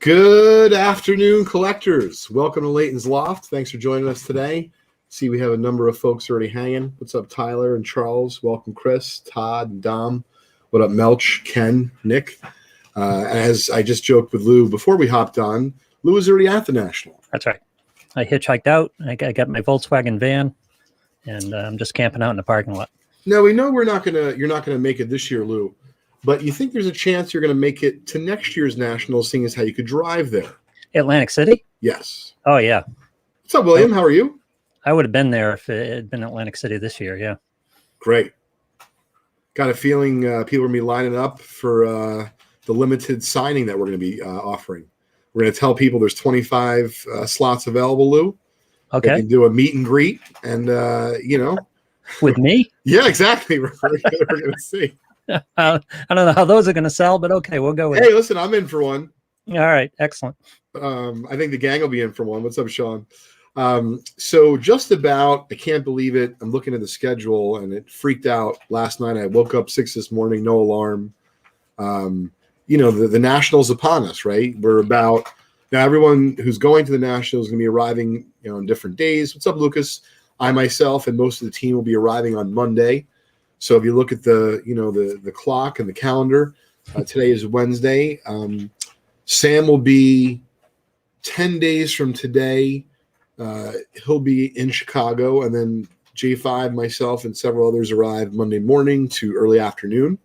Good afternoon, collectors. Welcome to Leighton's Loft. Thanks for joining us today. See, we have a number of folks already hanging. What's up, Tyler and Charles? Welcome, Chris, Todd, and Dom. What up, Melch, Ken, Nick? As I just joked with Lou before we hopped on, Lou is already at the National. That's right. I hitchhiked out. I got my Volkswagen van, and I'm just camping out in the parking lot. Now, we know you're not gonna make it this year, Lou. But you think there's a chance you're going to make it to next year's National, seeing as how you could drive there? Atlantic City? Yes. Oh, yeah. What's up, William? How are you? I would have been there if it had been Atlantic City this year, yeah. Great. Got a feeling people are going to be lining up for the limited signing that we're going to be offering. We're going to tell people there's 25 slots available, Lou. Okay. They can do a meet and greet, and, With me? Yeah, exactly. We're going to see. I don't know how those are going to sell, but okay, we'll go with Hey, it. listen, I'm in for one. All right, excellent. I think the gang will be in for one. What's up, Sean? So just about, I can't believe it. I'm looking at the schedule, and it freaked out last night. I woke up 6 this morning, no alarm. The National's upon us, right? We're about now. Everyone who's going to the National is going to be arriving, on different days. What's up, Lucas? I myself and most of the team will be arriving on Monday. So if you look at the clock and the calendar, today is Wednesday. Sam will be 10 days from today. He'll be in Chicago, and then J5, myself, and several others arrive Monday morning to early afternoon.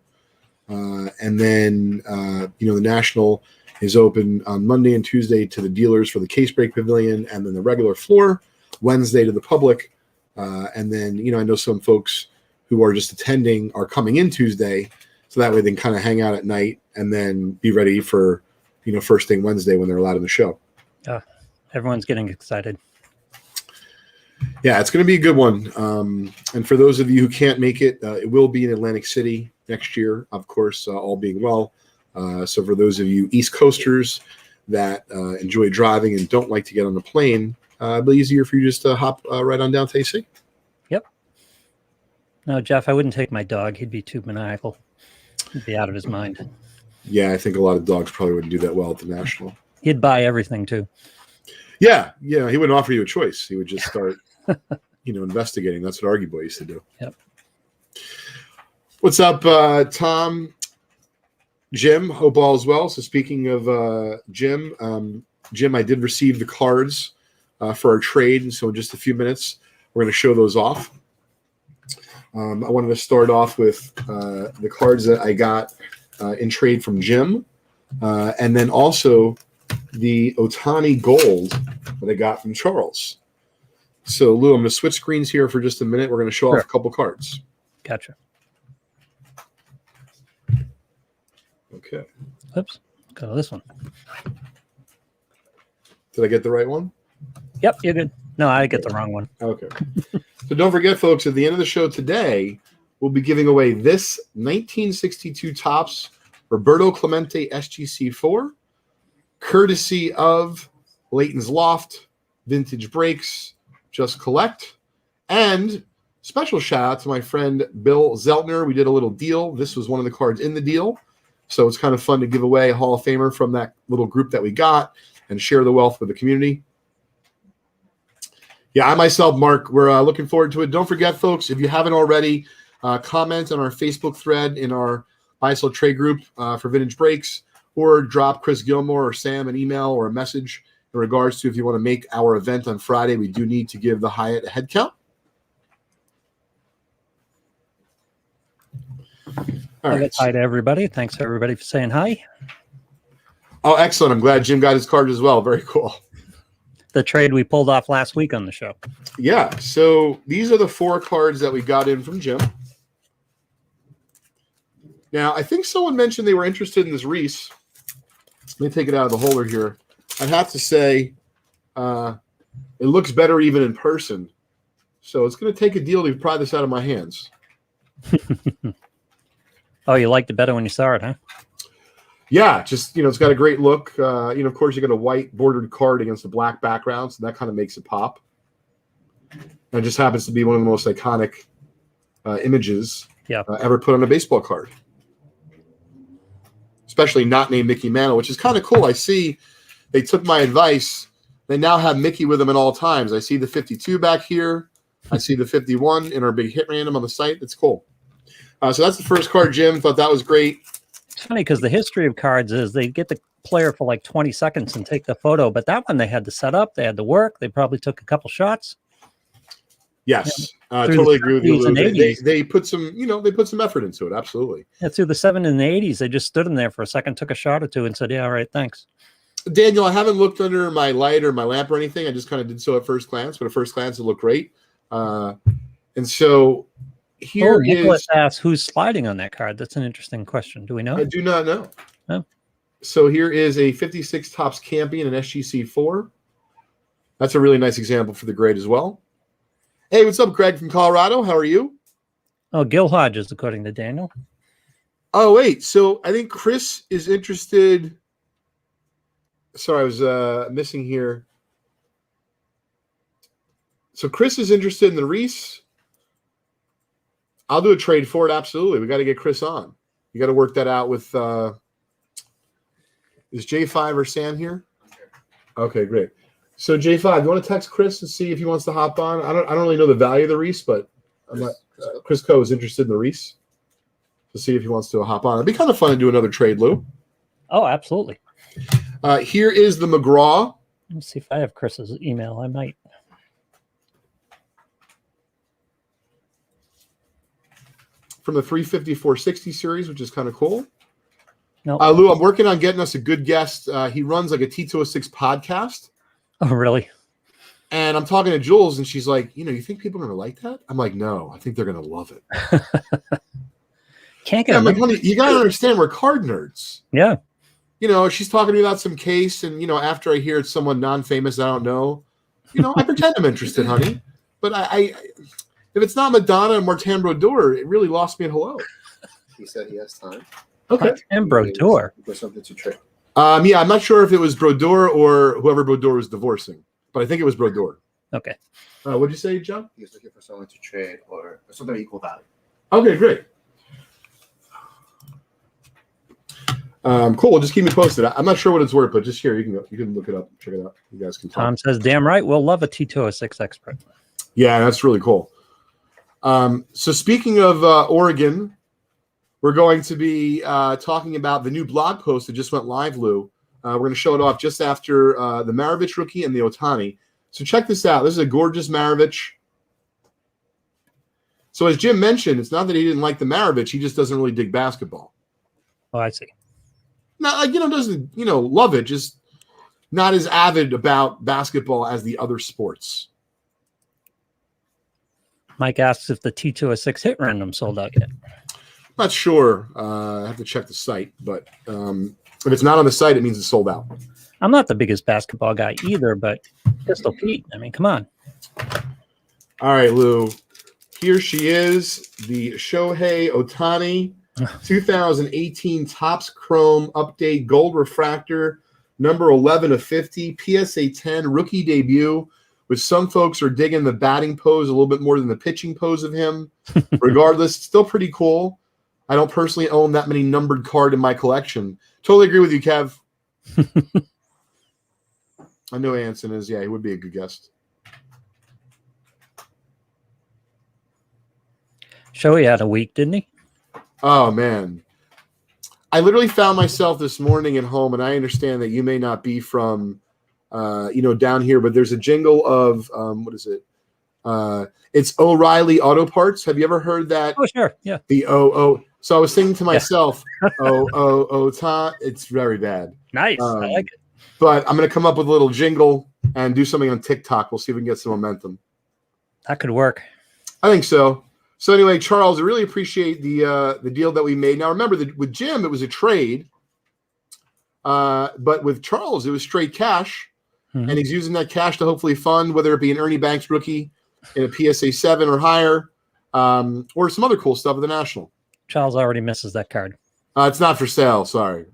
And then, the National is open on Monday and Tuesday to the dealers for the case break pavilion, and then the regular floor, Wednesday to the public. And then, I know some folks who are just attending are coming in Tuesday, so that way they can kind of hang out at night and then be ready for, first thing Wednesday when they're allowed in the show. Everyone's getting excited. Yeah, it's going to be a good one. And for those of you who can't make it, it will be in Atlantic City next year, of course, all being well. So for those of you East Coasters that enjoy driving and don't like to get on the plane, it'll be easier for you just to hop right on down to AC. Yep. No, Jeff, I wouldn't take my dog. He'd be too maniacal. He'd be out of his mind. Yeah, I think a lot of dogs probably wouldn't do that well at the National. He'd buy everything, too. Yeah, he wouldn't offer you a choice. He would just start, investigating. That's what Argy Boy used to do. Yep. What's up, Tom? Jim, hope all is well. So speaking of Jim, I did receive the cards for our trade. And so in just a few minutes, we're going to show those off. I wanted to start off with the cards that I got in trade from Jim, and then also the Otani Gold that I got from Charles. So, Lou, I'm going to switch screens here for just a minute. We're going to show off a couple cards. Gotcha. Okay. Oops. Go to this one. Did I get the right one? Yep, you're good. No, I get the wrong one. Okay. So don't forget, folks, at the end of the show today, we'll be giving away this 1962 Topps Roberto Clemente SGC4, courtesy of Leighton's Loft, Vintage Breaks, Just Collect, and special shout out to my friend Bill Zeltner. We did a little deal. This was one of the cards in the deal. So it's kind of fun to give away a Hall of Famer from that little group that we got and share the wealth with the community. Yeah, I myself, Mark, we're looking forward to it. Don't forget, folks, if you haven't already, comment on our Facebook thread in our Buy Sell Trade group for Vintage Breaks, or drop Chris Gilmore or Sam an email or a message in regards to if you want to make our event on Friday. We do need to give the Hyatt a head count. All right. Hi to everybody. Thanks, everybody, for saying hi. Oh, excellent. I'm glad Jim got his card as well. Very cool. The trade we pulled off last week on the show. Yeah, so these are the 4 cards that we got in from Jim. Now, I think someone mentioned they were interested in this Reese. Let me take it out of the holder here. I'd have to say it looks better even in person. So it's going to take a deal to pry this out of my hands. Oh, you liked it better when you saw it, huh? Yeah, just, it's got a great look. Of course, you got a white bordered card against a black background, so that kind of makes it pop. And it just happens to be one of the most iconic images ever put on a baseball card. Especially not named Mickey Mantle, which is kind of cool. I see they took my advice. They now have Mickey with them at all times. I see the 52 back here. I see the 51 in our big hit random on the site. It's cool. So that's the first card, Jim. Thought that was great. It's funny because the history of cards is they get the player for like 20 seconds and take the photo, but that one they had to set up, they had to work, they probably took a couple shots. Yes, totally agree with you, Lou. They put some, they put some effort into it. Absolutely. Yeah, through the 70s and the 80s, they just stood in there for a second, took a shot or two, and said, "Yeah, all right, thanks." Daniel, I haven't looked under my light or my lamp or anything. I just kind of did so at first glance, but at first glance, it looked great. And so here Nicholas asks, who's sliding on that card? That's an interesting question. Do we know? I do not know. Oh. So here is a 56 Topps Campion and SGC4. That's a really nice example for the grade as well. Hey, what's up, Greg from Colorado? How are you? Oh, Gil Hodges, according to Daniel. Oh, wait. So I think Chris is interested. Sorry, I was missing here. So Chris is interested in the Reese. I'll do a trade for it. Absolutely. We got to get Chris on. You got to work that out with is J5 or Sam here? Okay, great. So J5, do you want to text Chris and see if he wants to hop on? I don't really know the value of the Reese, but Chris Coe is interested in the Reese to see if he wants to hop on. It'd be kind of fun to do another trade, Lou. Oh, absolutely. Here is the McGraw. Let me see if I have Chris's email. I might. From the 350-460 series, which is kind of cool. No, Lou, I'm working on getting us a good guest. He runs like a T206 podcast. Oh, really? And I'm talking to Jules, and she's like, you think people are going to like that? I'm like, no, I think they're going to love it. Can't get. I'm like, honey, you got to understand, we're card nerds. Yeah. She's talking to me about some case, and after I hear it's someone non-famous I don't know, I pretend I'm interested, honey. But I if it's not Madonna and Martin Brodeur, it really lost me at hello. He said he has time. Okay. And Brodeur. For something to trade. Yeah, I'm not sure if it was Brodeur or whoever Brodeur was divorcing, but I think it was Brodeur. Okay. What'd you say, John? He was looking for someone to trade or something of equal value. Okay, great. Cool. Well, just keep me posted. I'm not sure what it's worth, but just here you can look it up, check it out. You guys can talk. Tom says, "Damn right, we'll love a T206 expert." Yeah, that's really cool. So speaking of Oregon, we're going to be talking about the new blog post that just went live, Lou. We're going to show it off just after the Maravich rookie and the Ohtani. So check this out. This is a gorgeous Maravich. So as Jim mentioned, it's not that he didn't like the Maravich. He just doesn't really dig basketball. Oh, I see. Not doesn't love it. Just not as avid about basketball as the other sports. Mike asks if the T206 hit random sold out yet. Not sure. I have to check the site, but if it's not on the site, it means it's sold out. I'm not the biggest basketball guy either, but Pistol Pete, I mean, come on. All right, Lou. Here she is, the Shohei Ohtani 2018 Topps Chrome Update Gold Refractor, number 11 of 50, PSA 10, rookie debut, which some folks are digging the batting pose a little bit more than the pitching pose of him. Regardless, still pretty cool. I don't personally own that many numbered card in my collection. Totally agree with you, Kev. I know Anson is. Yeah, he would be a good guest. Shohei had a week, didn't he? Oh, man. I literally found myself this morning at home, and I understand that you may not be from, down here, but there's a jingle of, what is it? It's O'Reilly Auto Parts. Have you ever heard that? Oh, sure. Yeah. The O. So I was thinking to myself, it's very bad. Nice. I like it. But I'm going to come up with a little jingle and do something on TikTok. We'll see if we can get some momentum. That could work. I think so. So anyway, Charles, I really appreciate the deal that we made. Now, remember that with Jim, it was a trade. But with Charles, it was straight cash. Mm-hmm. And he's using that cash to hopefully fund, whether it be an Ernie Banks rookie in a PSA 7 or higher, or some other cool stuff at the National. Charles already misses that card. It's not for sale. Sorry.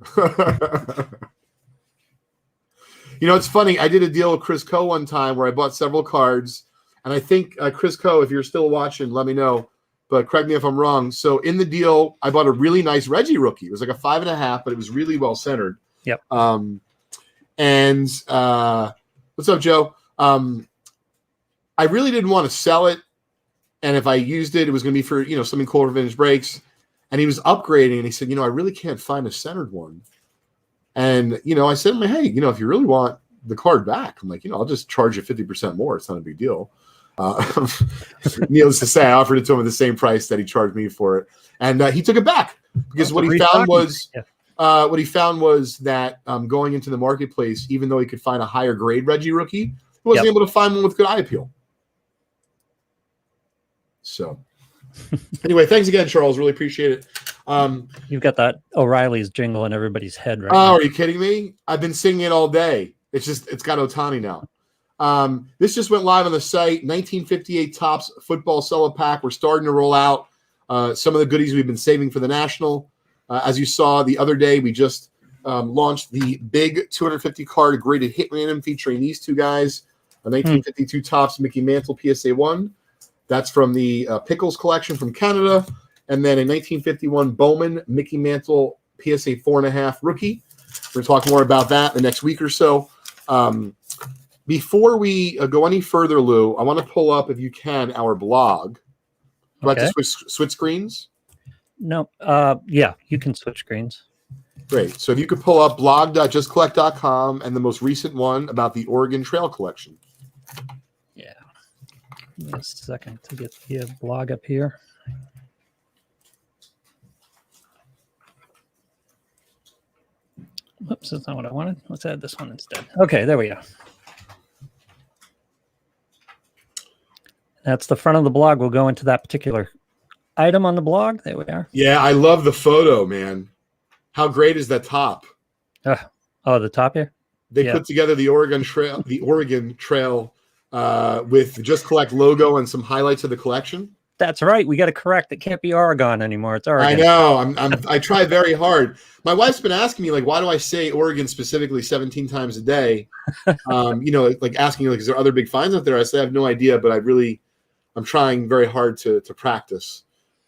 It's funny. I did a deal with Chris Coe one time where I bought several cards. And I think, Chris Coe, if you're still watching, let me know. But correct me if I'm wrong. So in the deal, I bought a really nice Reggie rookie. It was like a 5.5, but it was really well centered. Yep. And what's up, Joe? I really didn't want to sell it, and if I used it, it was going to be for something cool for vintage breaks. And he was upgrading, and he said, I really can't find a centered one. And I said to him, hey, if you really want the card back, I'm like, I'll just charge you 50% more. It's not a big deal. Needless to say, I offered it to him at the same price that he charged me for it, and he took it back because what he found was that going into the marketplace, even though he could find a higher grade Reggie rookie, he wasn't able to find one with good eye appeal. So, anyway, thanks again, Charles. Really appreciate it. You've got that O'Reilly's jingle in everybody's head right now. Oh, are you kidding me? I've been singing it all day. It's got Ohtani now. This just went live on the site. 1958 Topps football sell pack. We're starting to roll out some of the goodies we've been saving for the National. As you saw the other day, we just launched the big 250 card graded hit random featuring these two guys. A 1952 Topps Mickey Mantle PSA 1. That's from the Pickles collection from Canada. And then a 1951 Bowman Mickey Mantle PSA 4.5 rookie. We're going to talk more about that in the next week or so. Before we go any further, Lou, I want to pull up, if you can, our blog. Do I have to switch screens? No. Yeah, you can switch screens. Great. So if you could pull up blog.justcollect.com and the most recent one about the Oregon Trail collection. Yeah. Give me a second to get the blog up here. Whoops, that's not what I wanted. Let's add this one instead. Okay, there we go. That's the front of the blog. We'll go into that particular item on the blog. There we are. Yeah, I love the photo, man. How great is that top? Oh, the top here? They put together the Oregon Trail, with Just Collect logo and some highlights of the collection. That's right. We got to correct. It can't be Oregon anymore. It's Oregon. I know. I try very hard. My wife's been asking me, like, why do I say Oregon specifically 17 times a day? Like asking, like, is there other big finds out there? I say I have no idea, but I'm trying very hard to practice.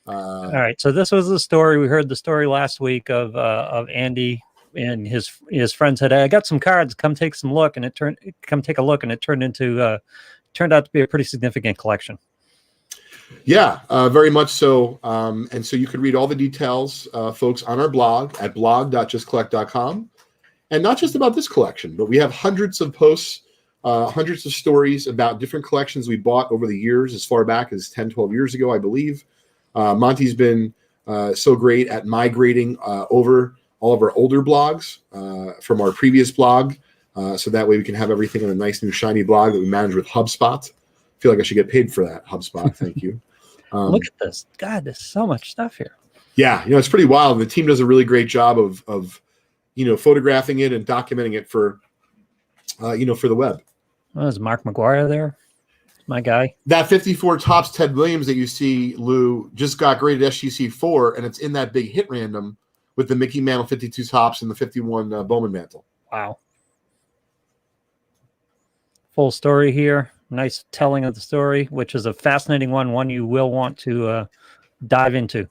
All right. So this was the story. We heard the story last week of Andy and his friend said, "Hey, I got some cards. Come take a look." And it turned out to be a pretty significant collection. Yeah, very much so. And so you could read all the details, folks, on our blog at blog.justcollect.com. And not just about this collection, but we have hundreds of posts, hundreds of stories about different collections we bought over the years, as far back as 10, 12 years ago, I believe. Monty's been so great at migrating over all of our older blogs from our previous blog. So that way we can have everything in a nice new shiny blog that we manage with HubSpot. I feel like I should get paid for that, HubSpot. Thank you. Look at this. God, there's so much stuff here. Yeah, it's pretty wild. The team does a really great job of photographing it and documenting it for the web. Oh, is Mark McGuire there? My guy. That 54 Topps Ted Williams that you see, Lou, just got graded SGC 4, and it's in that big hit random with the Mickey Mantle 52 Topps and the 51 Bowman Mantle. Wow. Full story here. Nice telling of the story, which is a fascinating one you will want to dive into.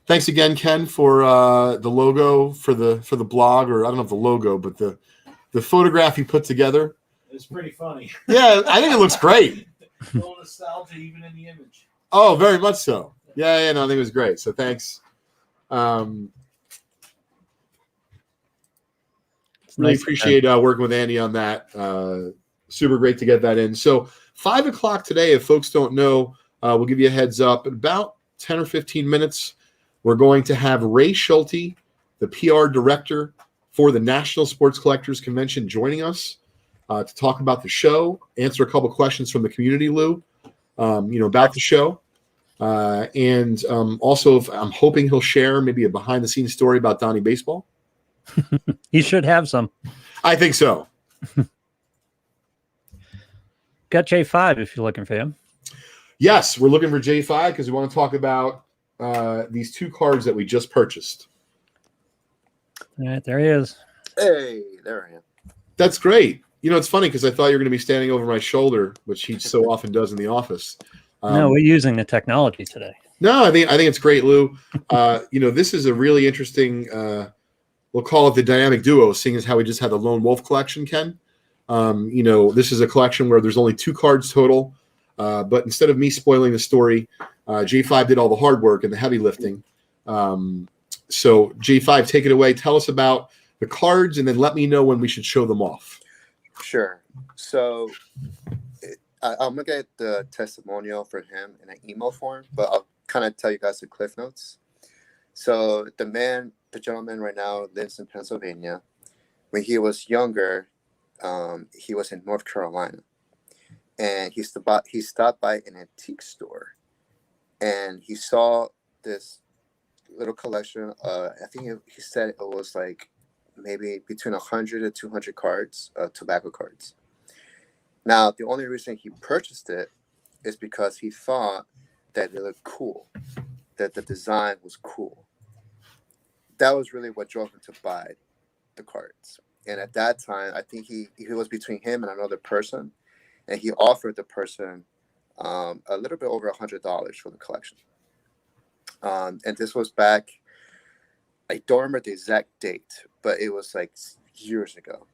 Thanks again, Ken, for the logo for the blog, or I don't know if the logo, but the photograph you put together. It's pretty funny. Yeah, I think it looks great. A little nostalgia even in the image. Oh, very much so. Yeah, no, I think it was great. So thanks. Really appreciate working with Andy on that. Super great to get that in. So 5 o'clock today, if folks don't know, we'll give you a heads up. In about 10 or 15 minutes, we're going to have Ray Schulte, the PR director for the National Sports Collectors Convention, joining us to talk about the show, answer a couple questions from the community, Lou, about the show. And also, I'm hoping he'll share maybe a behind-the-scenes story about Donnie Baseball. He should have some. I think so. Got J5 if you're looking for him. Yes, we're looking for J5 because we want to talk about these two cards that we just purchased. All right, there he is. Hey, there I am. That's great. It's funny because I thought you were going to be standing over my shoulder, which he so often does in the office. No, we're using the technology today. No, I think it's great, Lou. This is a really interesting we'll call it the dynamic duo, seeing as how we just had the Lone Wolf collection, Ken. This is a collection where there's only 2 cards total. But instead of me spoiling the story, J5 did all the hard work and the heavy lifting. So J5, take it away. Tell us about the cards, and then let me know when we should show them off. Sure. So I'm gonna get the testimonial for him in an email form, but I'll kind of tell you guys the cliff notes. So the gentleman right now lives in Pennsylvania. When he was younger, he was in North Carolina, and he stopped by an antique store, and he saw this little collection. I think he said it was like maybe between 100 to 200 cards, tobacco cards. Now, the only reason he purchased it is because he thought that it looked cool, that the design was cool. That was really what drove him to buy the cards. And at that time, I think he was between him and another person, and he offered the person a little bit over $100 for the collection. And this was back, I don't remember the exact date, but it was like years ago.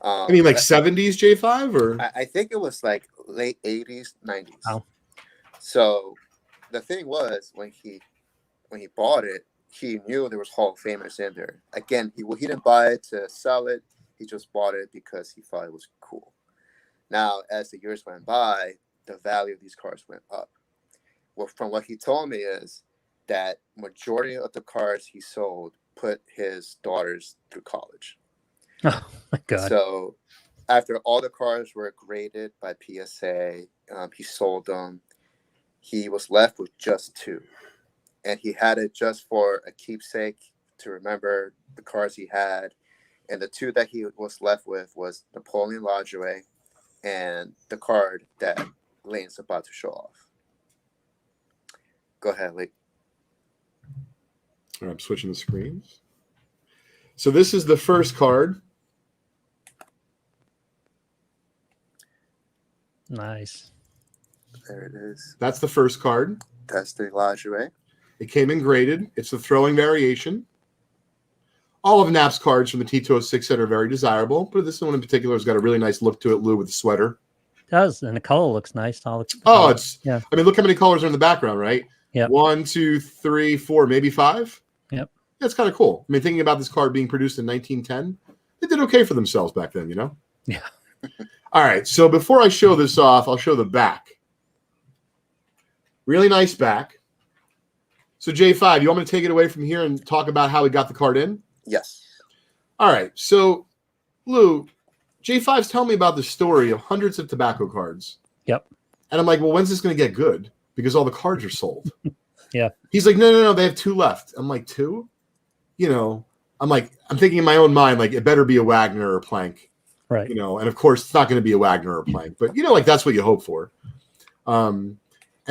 I mean, like 70s J5, or I think it was like late 80s, 90s. Wow. So the thing was, when he bought it, he knew there was Hall of Famers in there. Again, he didn't buy it to sell it. He just bought it because he thought it was cool. Now, as the years went by, the value of these cards went up. Well, from what he told me is that majority of the cards he sold put his daughters through college. Oh my God. So after all the cards were graded by PSA, he sold them. He was left with just 2. And he had it just for a keepsake to remember the cards he had. And the 2 that he was left with was Napoleon Lingerie and the card that Leighton's about to show off. Go ahead, Leighton. All right, I'm switching the screens. So this is the first card. Nice. There it is. That's the first card. That's the lingerie. It came in graded. It's the throwing variation. All of Knapp's cards from the T206 set are very desirable, but this one in particular has got a really nice look to it, Lou, with the sweater. It does, and the color looks nice. Yeah. I mean, look how many colors are in the background, right? Yeah. 1, 2, 3, 4, maybe 5. Yep. That's kind of cool. I mean, thinking about this card being produced in 1910, they did okay for themselves back then, you know? Yeah. All right, so before I show this off, I'll show the back. Really nice back. So J5, you want me to take it away from here and talk about how we got the card in? Yes. All right, so Lou, J5's telling me about the story of hundreds of tobacco cards. Yep. And I'm like, well, when's this going to get good? Because all the cards are sold. Yeah. He's like, no, they have 2 left. I'm like, 2? I'm thinking in my own mind, like, it better be a Wagner or a Plank. Right. And of course it's not going to be a Wagner or a Plank, but that's what you hope for. And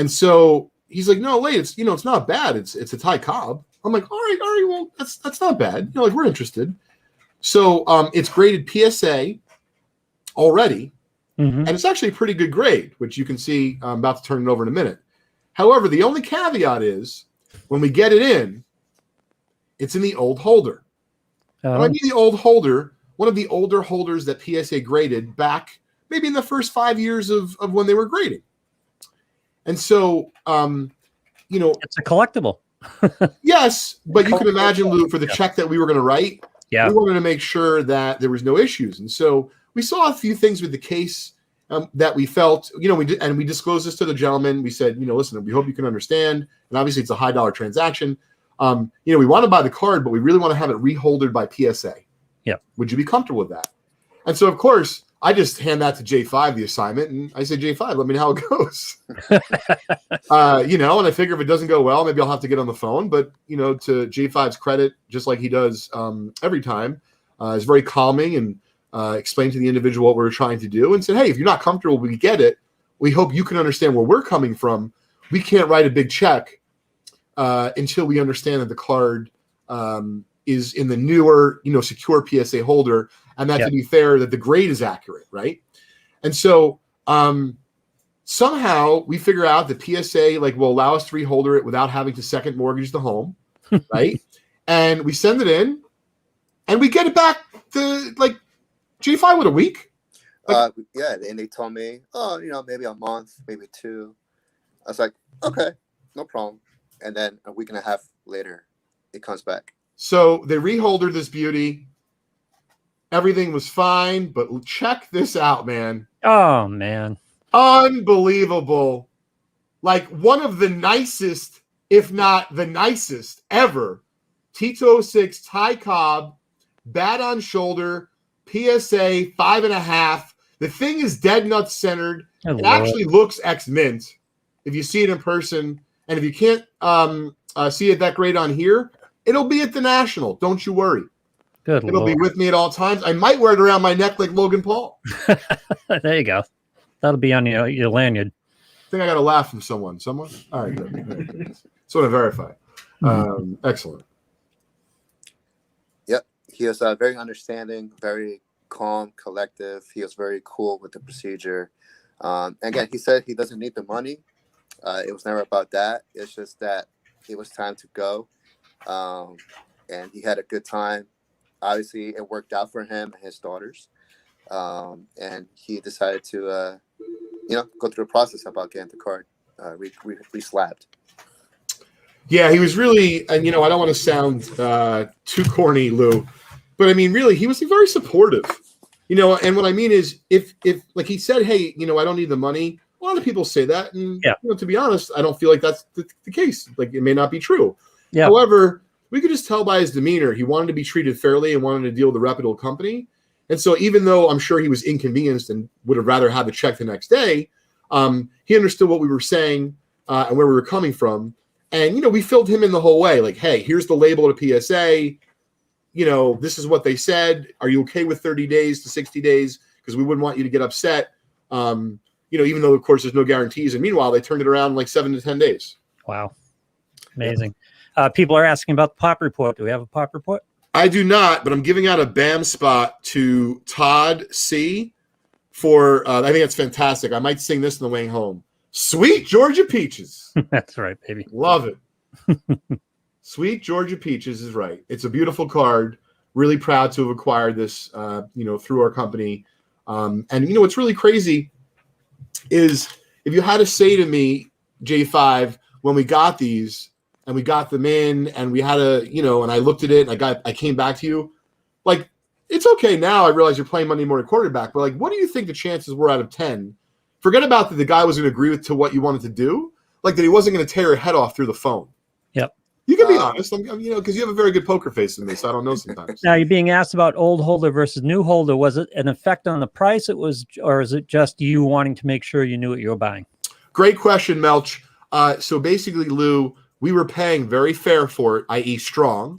so he's like, no, Leighton, it's not bad. It's a Ty Cobb. I'm like, all right, well, that's not bad. We're interested. So it's graded PSA already, and it's actually a pretty good grade, which you can see. I'm about to turn it over in a minute. However, the only caveat is when we get it in, it's in the old holder. When I mean the old holder, one of the older holders that PSA graded back maybe in the first 5 years of when they were grading. And so, it's a collectible. Yes, but you can imagine, Lou, for the check that we were going to write, we wanted to make sure that there was no issues. And so we saw a few things with the case that we felt, we disclosed this to the gentleman. We said, listen, we hope you can understand. And obviously it's a high dollar transaction. We want to buy the card, but we really want to have it reholdered by PSA. Yeah. Would you be comfortable with that? And so, of course, I just hand that to J5, the assignment, and I say, J5, let me know how it goes. And I figure if it doesn't go well, maybe I'll have to get on the phone. But, to J5's credit, just like he does every time, is very calming and explained to the individual what we're trying to do and said, hey, if you're not comfortable, we get it. We hope you can understand where we're coming from. We can't write a big check until we understand that the card is in the newer, secure PSA holder, and that to be fair, that the grade is accurate, right? And so somehow we figure out that PSA will allow us to reholder it without having to second mortgage the home, right? And we send it in, and we get it back to like J5 with a week. Yeah, and they told me, oh, maybe a month, maybe 2. I was like, okay, no problem. And then a week and a half later, it comes back. So they reholdered this beauty. Everything was fine, but check this out, man. Oh man. Unbelievable. Like one of the nicest, if not the nicest ever, T206 Ty Cobb, bad on shoulder, PSA 5.5. The thing is dead nut centered. It actually looks ex-mint if you see it in person. And if you can't see it that great on here, it'll be at the National. Don't you worry. Good It'll Lord. be with me at all times. I might wear it around my neck like Logan Paul. There you go. That'll be on your lanyard. I think I got a laugh from someone. Someone? All right, good. So to verify. Excellent. Yep. He was very understanding, very calm, collective. He was very cool with the procedure. Again, he said he doesn't need the money. It was never about that. It's just that it was time to go. And he had a good time. Obviously, it worked out for him and his daughters. And he decided to, go through the process about getting the card re-slabbed. Yeah, he was really, and I don't want to sound too corny, Lou, but I mean, really, he was very supportive. And what I mean is, if like he said, hey, I don't need the money. A lot of people say that, and to be honest, I don't feel like that's the case. Like it may not be true. Yeah. However, we could just tell by his demeanor he wanted to be treated fairly and wanted to deal with a reputable company. And so, even though I'm sure he was inconvenienced and would have rather had the check the next day, he understood what we were saying and where we were coming from. And we filled him in the whole way. Like, hey, here's the label of the PSA. This is what they said. Are you okay with 30 days to 60 days? Because we wouldn't want you to get upset. Even though, of course, there's no guarantees. And meanwhile, they turned it around in like 7 to 10 days. Wow. Amazing. People are asking about the pop report. Do we have a pop report? I do not, but I'm giving out a BAM spot to Todd C. for, I think that's fantastic. I might sing this on the way home. Sweet Georgia Peaches. That's right, baby. Love it. Sweet Georgia Peaches is right. It's a beautiful card. Really proud to have acquired this, through our company. And what's really crazy is if you had to say to me, J5, when we got these and we got them in and we had and I looked at it and I came back to you, like, it's okay now. I realize you're playing Monday morning quarterback, but like, what do you think the chances were out of 10? Forget about that the guy was going to agree to what you wanted to do, like that he wasn't going to tear your head off through the phone. Yep. You can be honest, because you have a very good poker face in me, so I don't know sometimes. Now you're being asked about old holder versus new holder. Was it an effect on the price? Or is it just you wanting to make sure you knew what you were buying? Great question, Melch. So basically, Lou, we were paying very fair for it, i.e. strong.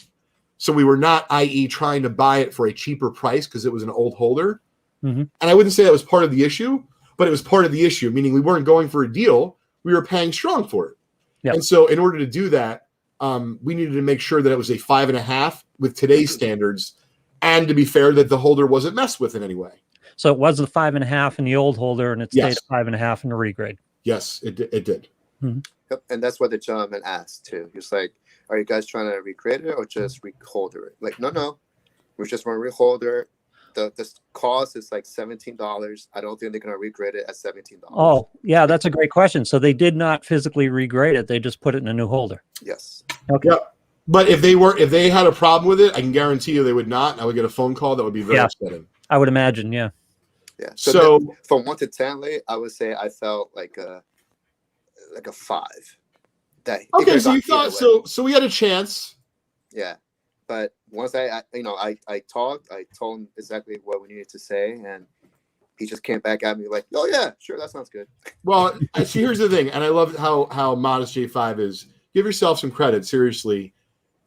So we were not, i.e. trying to buy it for a cheaper price because it was an old holder. Mm-hmm. And I wouldn't say that was part of the issue, but it was part of the issue, meaning we weren't going for a deal. We were paying strong for it. Yep. And so in order to do that, we needed to make sure that it was a 5.5 with today's standards, and to be fair, that the holder wasn't messed with in any way. So it was the 5.5 in the old holder, and it stayed 5.5 in the regrade. Yes, it did. Mm-hmm. Yep. And that's what the gentleman asked too. He was like, "Are you guys trying to recreate it or just reholder it?" Like, no, we just want to reholder. The cost is like $17. I don't think they're gonna regrade it at $17. Oh, yeah, that's a great question. So they did not physically regrade it; they just put it in a new holder. Yes. Okay. Yep. But if they had a problem with it, I can guarantee you they would not. I would get a phone call that would be very upsetting. I would imagine, yeah. Yeah. So from 1 to 10, I would say I felt like a 5. Okay, so you thought so we had a chance. Yeah. But once I talked, I told him exactly what we needed to say, and he just came back at me like, "Oh yeah, sure, that sounds good." Well, see, here's the thing, and I love how modest J5 is. Give yourself some credit, seriously.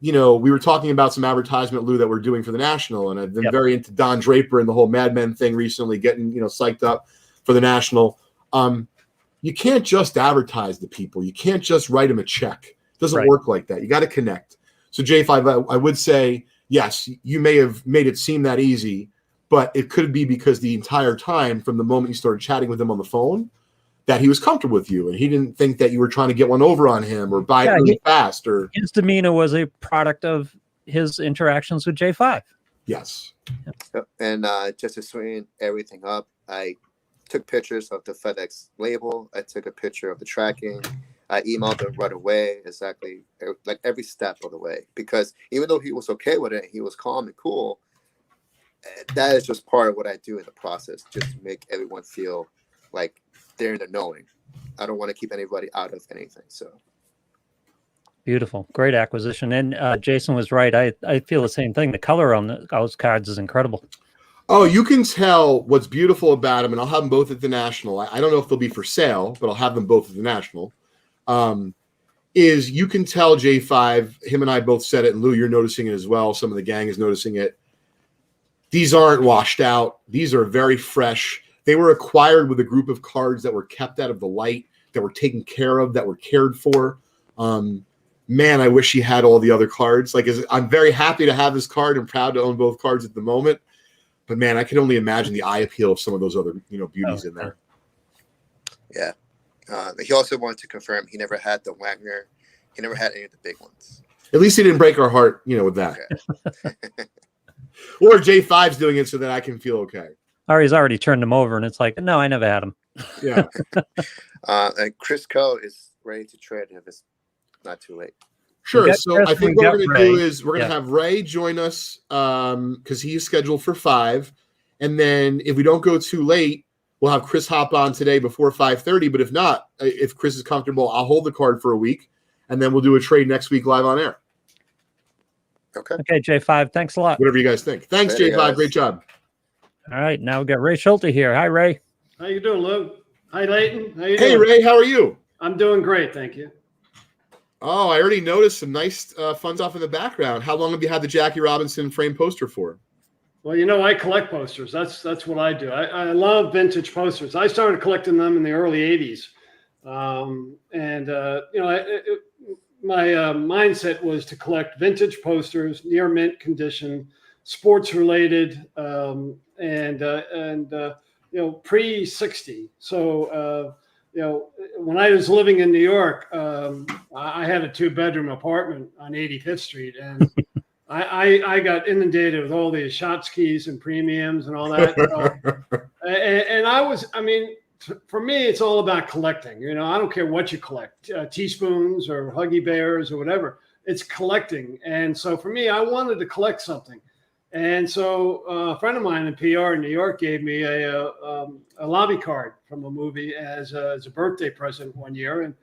We were talking about some advertisement, Lou, that we're doing for the National, and I've been very into Don Draper and the whole Mad Men thing recently, getting psyched up for the National. You can't just advertise to people. You can't just write them a check. It doesn't work like that. You got to connect. So J5, I would say, yes, you may have made it seem that easy, but it could be because the entire time from the moment you started chatting with him on the phone, that he was comfortable with you and he didn't think that you were trying to get one over on him or buy it really fast. Or his demeanor was a product of his interactions with J5. Yes. And just to sweeten everything up, I took pictures of the FedEx label. I took a picture of the tracking. I emailed him right away, exactly like every step of the way. Because even though he was okay with it, he was calm and cool. That is just part of what I do in the process, just to make everyone feel like they're in the knowing. I don't want to keep anybody out of anything. So Beautiful. Great acquisition. And Jason was right. I feel the same thing. The color on those cards is incredible. Oh, you can tell what's beautiful about them, and I'll have them both at the National. I don't know if they'll be for sale, but I'll have them both at the National. Is you can tell J5, him and I both said it, and Lou, you're noticing it as well. Some of the gang is noticing it. These aren't washed out. These are very fresh. They were acquired with a group of cards that were kept out of the light, that were taken care of, that were cared for. Man, I wish he had all the other cards. Like, I'm very happy to have this card and proud to own both cards at the moment. But man, I can only imagine the eye appeal of some of those other, beauties in there. yeah. He also wanted to confirm he never had the Wagner. He never had any of the big ones. At least he didn't break our heart, with that. Okay. Or J5's doing it so that I can feel okay. Or he's already turned them over, and it's like, no, I never had them. Yeah. And Chris Coe is ready to trade if it's not too late. Sure. got So Chris, I think we what got we're going to do Ray. is we're going to have Ray join us because he's scheduled for 5. And then if we don't go too late, we'll have Chris hop on today before 5:30. But if not, if Chris is comfortable, I'll hold the card for a week, and then we'll do a trade next week live on air. Okay. Okay, J5, thanks a lot. Whatever you guys think. Thanks, Later, J5. guys. Great job. All right, now we got Ray Schulte here. Hi, Ray. How you doing, Lou? Hi, Leighton. How you Hey, doing? Ray. How are you? I'm doing great, thank you. Oh, I already noticed some nice fun stuff in the background. How long have you had the Jackie Robinson frame poster for? Well, I collect posters. That's what I do. I love vintage posters. I started collecting them in the early '80s, my mindset was to collect vintage posters, near mint condition, sports related, pre '60. So when I was living in New York, I had a 2-bedroom apartment on 85th Street, and I got inundated with all these Schotskys and premiums and all that. For me, it's all about collecting. I don't care what you collect, teaspoons or Huggy Bears or whatever. It's collecting. And so for me, I wanted to collect something. And so a friend of mine in PR in New York gave me a lobby card from a movie as a birthday present one year. And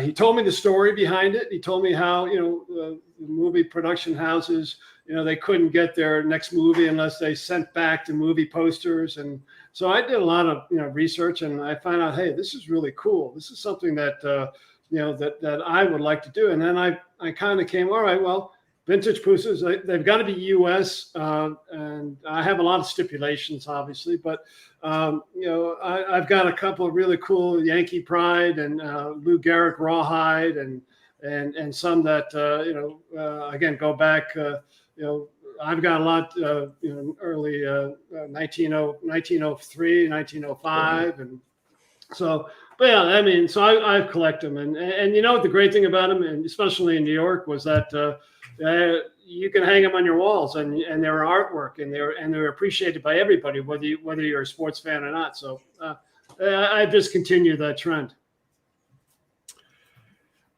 he told me the story behind it. He told me how, the movie production houses, they couldn't get their next movie unless they sent back the movie posters. And so I did a lot of, research, and I found out, hey, this is really cool. This is something that, that I would like to do. And then I kind of came, all right, well, vintage posters, they've got to be U.S. And I have a lot of stipulations, obviously, but I've got a couple of really cool Yankee Pride and Lou Gehrig Rawhide and some that again go back. I've got a lot early 1903, 1905, and so. But yeah, so I collect them, and the great thing about them, and especially in New York, was that you can hang them on your walls, and they're artwork, and they're appreciated by everybody, whether you're a sports fan or not. So I just continue that trend.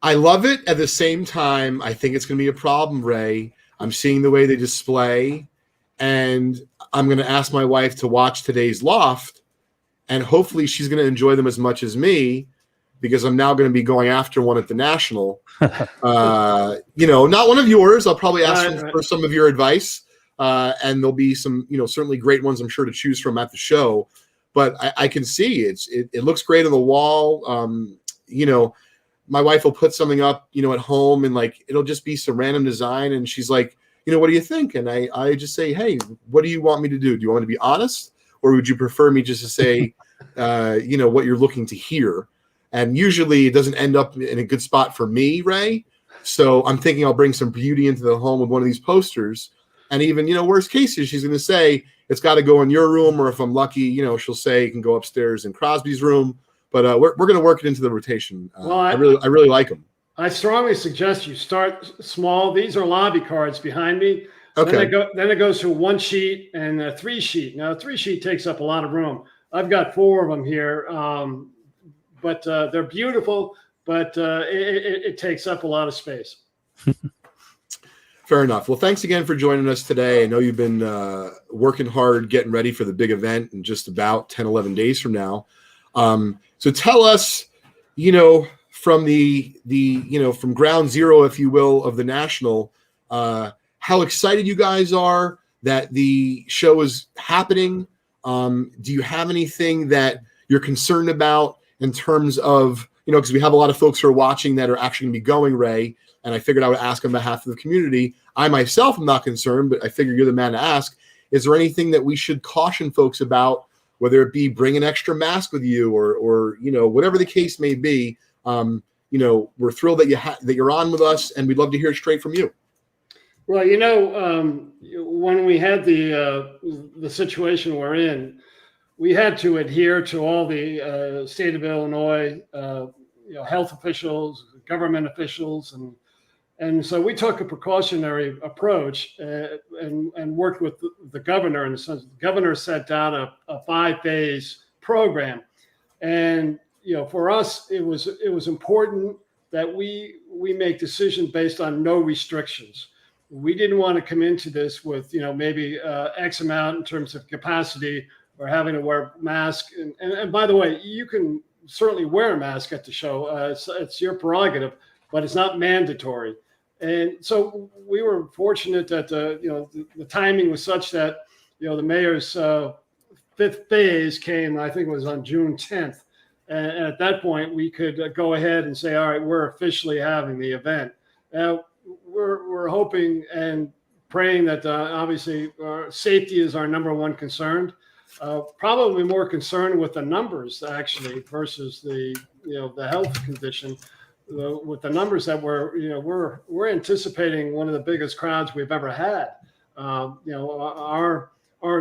I love it. At the same time, I think it's going to be a problem, Ray. I'm seeing the way they display, and I'm going to ask my wife to watch today's Loft, and hopefully she's going to enjoy them as much as me, because I'm now going to be going after one at the National. Not one of yours. I'll probably ask for some of your advice, and there'll be some, certainly great ones I'm sure to choose from at the show. But I can see it looks great on the wall. My wife will put something up, at home, and it'll just be some random design. And she's like, what do you think? And I just say, hey, what do you want me to do? Do you want me to be honest, or would you prefer me just to say, what you're looking to hear? And usually it doesn't end up in a good spot for me, Ray. So I'm thinking I'll bring some beauty into the home with one of these posters. And even, worst case is she's going to say it's got to go in your room, or if I'm lucky, she'll say it can go upstairs in Crosby's room. But we're going to work it into the rotation. I really like them. I strongly suggest you start small. These are lobby cards behind me. Okay. Then it goes to 1 sheet and a 3 sheet. Now, a 3 sheet takes up a lot of room. I've got 4 of them here, but they're beautiful, but it takes up a lot of space. Fair enough. Well, thanks again for joining us today. I know you've been working hard, getting ready for the big event in just about 10, 11 days from now. So tell us, from from ground zero, if you will, of the National, how excited you guys are that the show is happening. Do you have anything that you're concerned about in terms of, because we have a lot of folks who are watching that are actually going to be going, Ray, and I figured I would ask on behalf of the community. I myself am not concerned, but I figure you're the man to ask. Is there anything that we should caution folks about, whether it be bring an extra mask with you or whatever the case may be? We're thrilled that you're on with us, and we'd love to hear it straight from you. Well, when we had the situation we're in, we had to adhere to all the state of Illinois, health officials, government officials, and so we took a precautionary approach and worked with the governor. In the sense, the governor set down a 5-phase program, and for us, it was important that we make decisions based on no restrictions. We didn't want to come into this with maybe X amount in terms of capacity or having to wear a mask. And by the way, you can certainly wear a mask at the show. It's your prerogative, but it's not mandatory. And so we were fortunate that the timing was such that the mayor's 5th phase came, I think it was on June 10th. And at that point, we could go ahead and say, all right, we're officially having the event. Now, we're hoping and praying that obviously safety is our number one concern. Probably more concerned with the numbers actually versus the health condition. With the numbers that we're anticipating one of the biggest crowds we've ever had. Our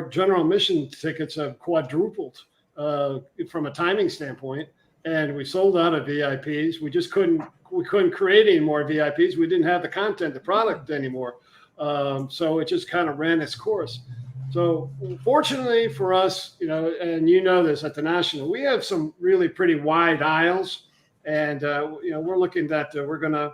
general admission tickets have quadrupled from a timing standpoint, and we sold out of VIPs. We just couldn't create any more VIPs. We didn't have the content, the product anymore. So it just kind of ran its course. So fortunately for us, and this at the National, we have some really pretty wide aisles, and we're looking that we're gonna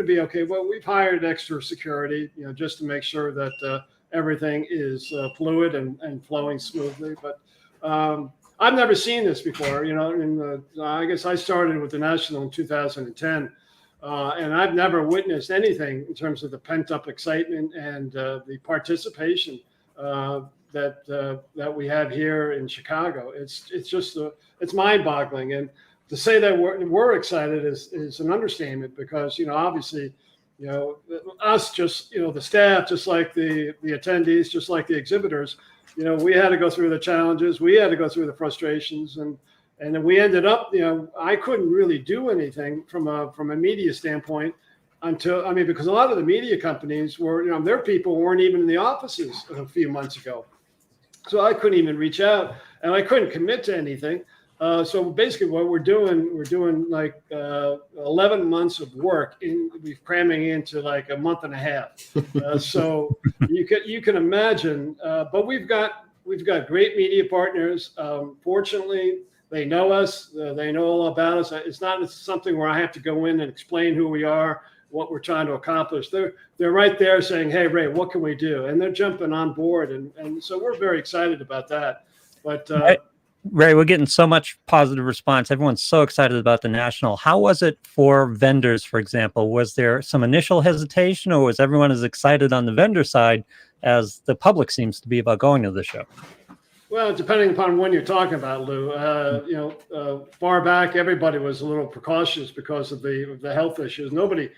be okay. Well, we've hired extra security, just to make sure that everything is fluid and flowing smoothly. But I've never seen this before. I guess I started with the National in 2010. And I've never witnessed anything in terms of the pent-up excitement and the participation that we have here in Chicago. It's just it's mind-boggling, and to say that we're excited is an understatement, because obviously us, just the staff, just like the attendees, just like the exhibitors, we had to go through the challenges, we had to go through the frustrations, and then we ended up, I couldn't really do anything from a media standpoint because a lot of the media companies were, their people weren't even in the offices a few months ago. So I couldn't even reach out, and I couldn't commit to anything. So basically what we're doing like 11 months of work we're cramming into like a month and a half. So you can imagine, but we've got great media partners. Fortunately, they know us. They know all about us. It's not something where I have to go in and explain who we are, what we're trying to accomplish. They're right there saying, "Hey, Ray, what can we do?" And they're jumping on board, and so we're very excited about that. But Ray, we're getting so much positive response. Everyone's so excited about the National. How was it for vendors, for example? Was there some initial hesitation, or was everyone as excited on the vendor side as the public seems to be about going to the show? Well, depending upon when you're talking about, Lou, far back, everybody was a little precautious because of the health issues. Nobody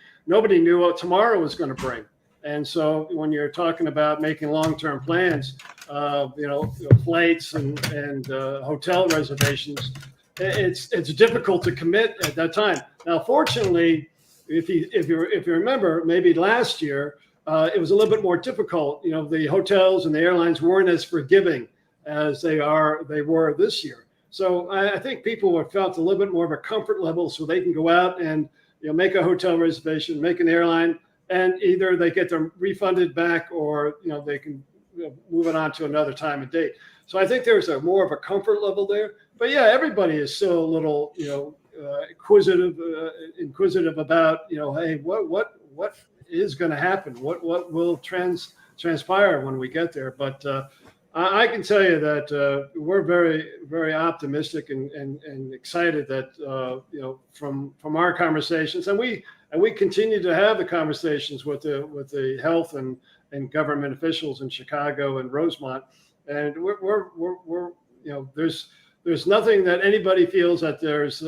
knew what tomorrow was going to bring. And so when you're talking about making long-term plans, flights and hotel reservations, it's difficult to commit at that time. Now, fortunately, if you remember, maybe last year, it was a little bit more difficult. The hotels and the airlines weren't as forgiving as they were this year. So I think people have felt a little bit more of a comfort level, so they can go out and make a hotel reservation, make an airline and either they get them refunded back, or they can move it on to another time and date. So I think there's more of a comfort level there. But yeah, everybody is still a little inquisitive about hey, what is going to happen? What will transpire when we get there? But I can tell you that we're very, very optimistic and excited that from our conversations, and we continue to have the conversations with the health and government officials in Chicago and Rosemont, and we're there's nothing that anybody feels that there's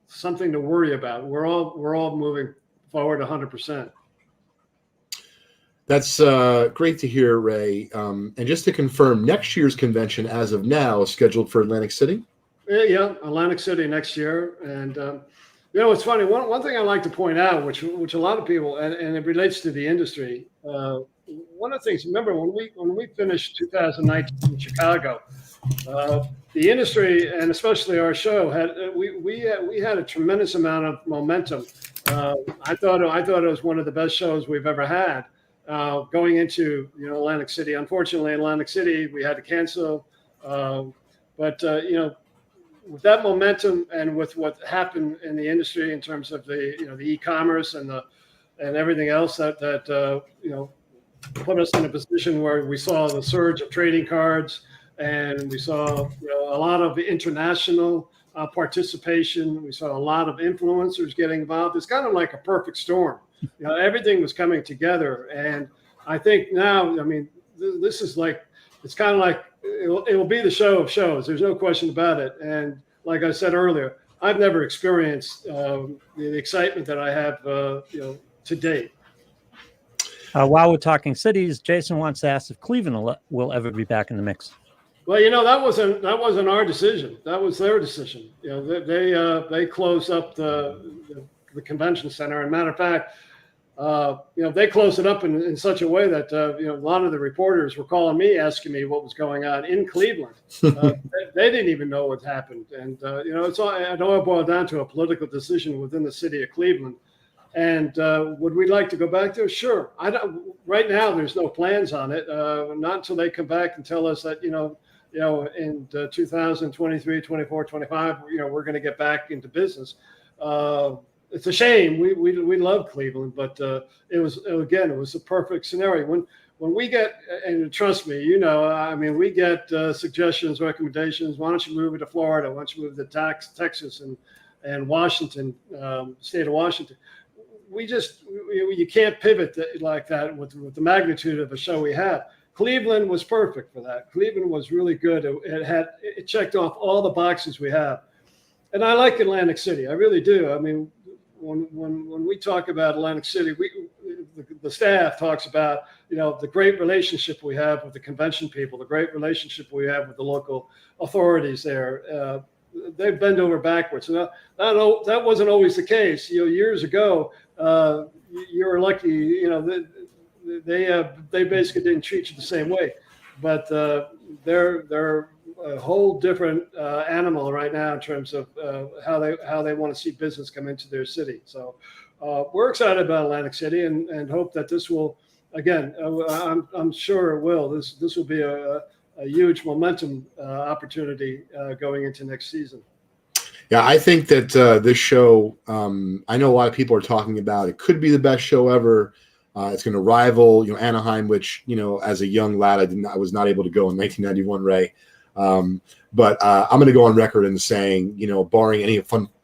something to worry about. We're all moving forward 100%. That's great to hear, Ray. And just to confirm, next year's convention, as of now, is scheduled for Atlantic City? Yeah, Atlantic City next year. And, it's funny. One thing I like to point out, which a lot of people, and it relates to the industry, one of the things, remember, when we finished 2019 in Chicago, the industry, and especially our show, we had a tremendous amount of momentum. I thought it was one of the best shows we've ever had. Going into Atlantic City. Unfortunately, Atlantic City we had to cancel. But with that momentum and with what happened in the industry in terms of the e-commerce and everything else that put us in a position where we saw the surge of trading cards, and we saw a lot of international participation. We saw a lot of influencers getting involved. It's kind of like a perfect storm. Everything was coming together, and I think now, this is like, it's kind of like it will be the show of shows. There's no question about it. And like I said earlier, I've never experienced the excitement that I have, to date. While we're talking cities, Jason wants to ask if Cleveland will ever be back in the mix. Well, that wasn't our decision. That was their decision. They closed up the convention center. And matter of fact, they closed it up in such a way that a lot of the reporters were calling me, asking me what was going on in Cleveland. They didn't even know what happened, and it all boiled down to a political decision within the city of Cleveland. And would we like to go back there? Sure. I don't. Right now, there's no plans on it. Not until they come back and tell us that in 2023, 24, 25, we're going to get back into business. It's a shame. We love Cleveland, but it was a perfect scenario. When we get, and trust me, we get suggestions, recommendations. Why don't you move it to Florida? Why don't you move to Texas and Washington, state of Washington? You can't pivot like that with the magnitude of the show we had. Cleveland was perfect for that. Cleveland was really good. It checked off all the boxes we have. And I like Atlantic City. I really do. When we talk about Atlantic City, the staff talks about the great relationship we have with the convention people, the great relationship we have with the local authorities there. They bend over backwards. And that wasn't always the case. Years ago, you were lucky. They basically didn't treat you the same way, but they're a whole different animal right now in terms of how they want to see business come into their city. So we're excited about Atlantic City and hope that this will, again, I'm sure it will. This will be a huge momentum opportunity going into next season. Yeah, I think that this show, I know a lot of people are talking about it could be the best show ever. It's going to rival, Anaheim, which, as a young lad, I was not able to go in 1991, Ray. But I'm going to go on record in saying, barring any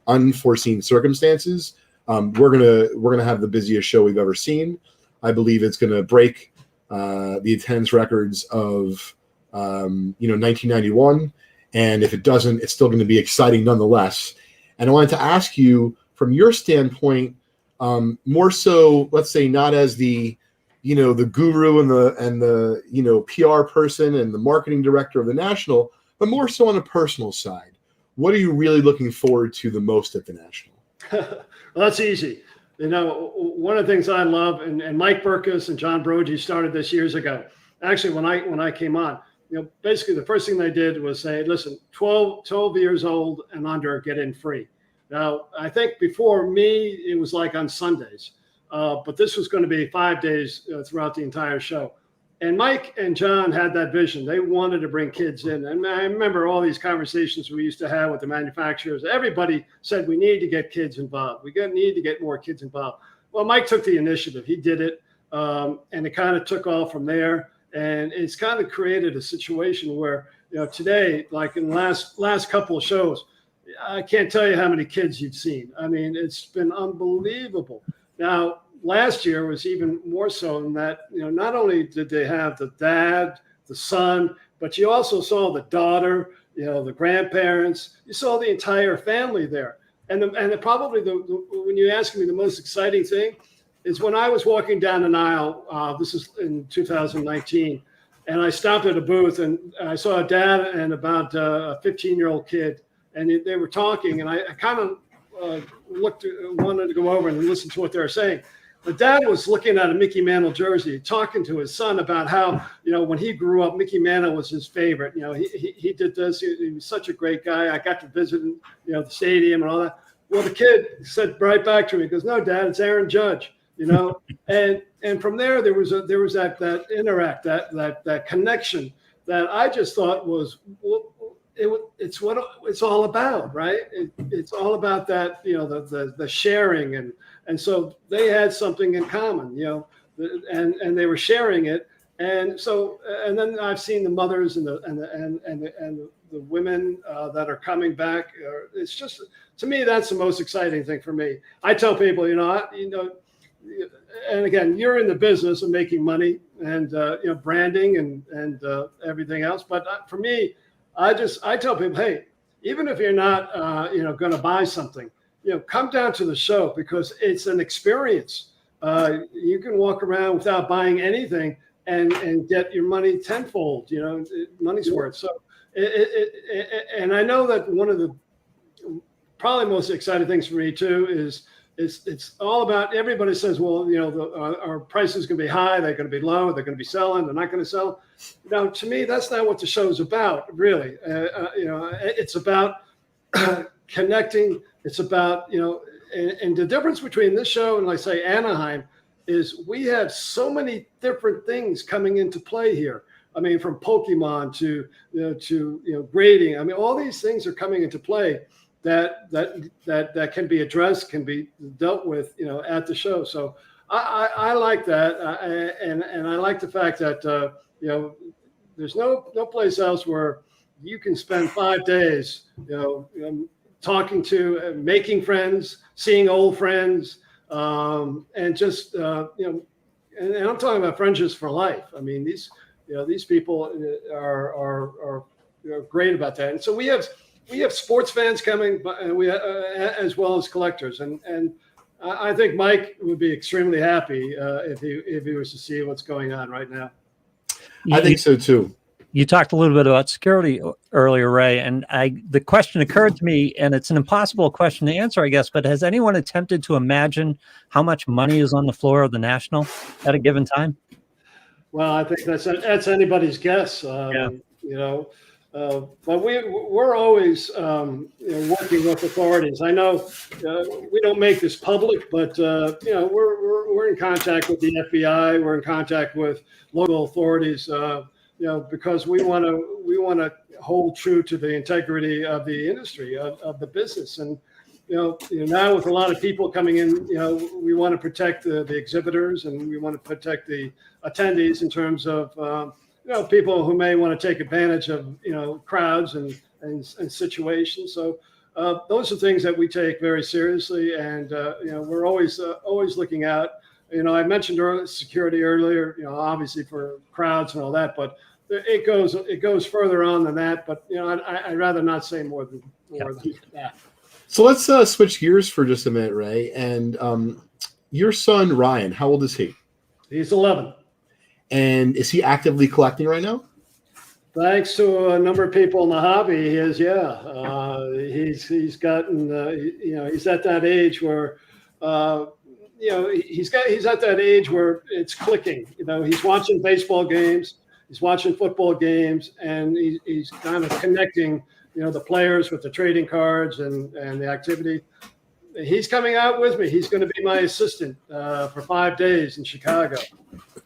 unforeseen circumstances, we're gonna have the busiest show we've ever seen. I believe it's going to break the attendance records of 1991, and if it doesn't, it's still going to be exciting nonetheless. And I wanted to ask you, from your standpoint, more so, let's say, not as the guru and the PR person and the marketing director of the National, but more so on a personal side. What are you really looking forward to the most at the National? Well, that's easy. One of the things I love, and Mike Burkus and John Brogy started this years ago. Actually, when I came on, basically the first thing they did was say, listen, 12 years old and under get in free. Now, I think before me, it was like on Sundays. but this was going to be 5 days throughout the entire show. And Mike and John had that vision. They wanted to bring kids in. And I remember all these conversations we used to have with the manufacturers. Everybody said, we need to get kids involved. Need to get more kids involved. Well, Mike took the initiative. He did it. And it kind of took off from there. And it's kind of created a situation where, today, like in the last couple of shows, I can't tell you how many kids you've seen. I mean, it's been unbelievable. Now, last year was even more so in that, not only did they have the dad, the son, but you also saw the daughter, the grandparents. You saw the entire family there. And probably when you ask me, the most exciting thing is when I was walking down an aisle. This is in 2019, and I stopped at a booth and I saw a dad and about a 15-year-old kid, and they were talking, and I kind of wanted to go over and listen to what they were saying. The dad was looking at a Mickey Mantle jersey, talking to his son about how, when he grew up, Mickey Mantle was his favorite. He did this. He was such a great guy. I got to visit, the stadium and all that. Well, the kid said right back to me, he goes, "No, Dad, it's Aaron Judge." And from there was that interact, that connection that I just thought was, it's what it's all about, right? It's all about that, the sharing, and so they had something in common, and they were sharing it, and then I've seen the mothers and the women that are coming back. It's just, to me, that's the most exciting thing for me. I tell people, and again, you're in the business of making money and branding and everything else, but for me, I tell people, hey, even if you're not, going to buy something, come down to the show because it's an experience. You can walk around without buying anything and get your money tenfold, money's worth. So, and I know that one of the probably most exciting things for me too is it's all about, everybody says, well, our price is going to be high, they're going to be low, they're going to be selling, they're not going to sell. Now, to me, that's not what the show's about, really. It's about connecting. It's about, and the difference between this show and, like, say, Anaheim is we have so many different things coming into play here. I mean, from Pokemon to grading. I mean, all these things are coming into play that can be addressed, can be dealt with, at the show. So I like that, and I like the fact that there's no place else where you can spend 5 days, talking to, making friends, seeing old friends, and just and I'm talking about friendships for life. I mean, these people are great about that, and so we have sports fans coming, but we as well as collectors, and I think Mike would be extremely happy if he was to see what's going on right now. I think so too. You talked a little bit about security earlier, Ray, and the question occurred to me, and it's an impossible question to answer, I guess, but has anyone attempted to imagine how much money is on the floor of the National at a given time? Well, I think that's anybody's guess. But we're always working with authorities. I know we don't make this public, but we're in contact with the FBI. We're in contact with local authorities. Because we want to hold true to the integrity of the industry, of the business, and now with a lot of people coming in, we want to protect the exhibitors, and we want to protect the attendees in terms of people who may want to take advantage of crowds and situations. So those are things that we take very seriously, and we're always looking out. I mentioned security earlier, obviously for crowds and all that, but it goes further on than that. But I'd rather not say more than that. So let's switch gears for just a minute, Ray. And your son Ryan, how old is he? He's 11. And is he actively collecting right now? Thanks to a number of people in the hobby, he is. Yeah, he's gotten. He's at that age where. He's at that age where it's clicking. He's watching baseball games, he's watching football games, and he's kind of connecting, the players with the trading cards and the activity. he's coming out with me. He's going to be my assistant for 5 days in Chicago.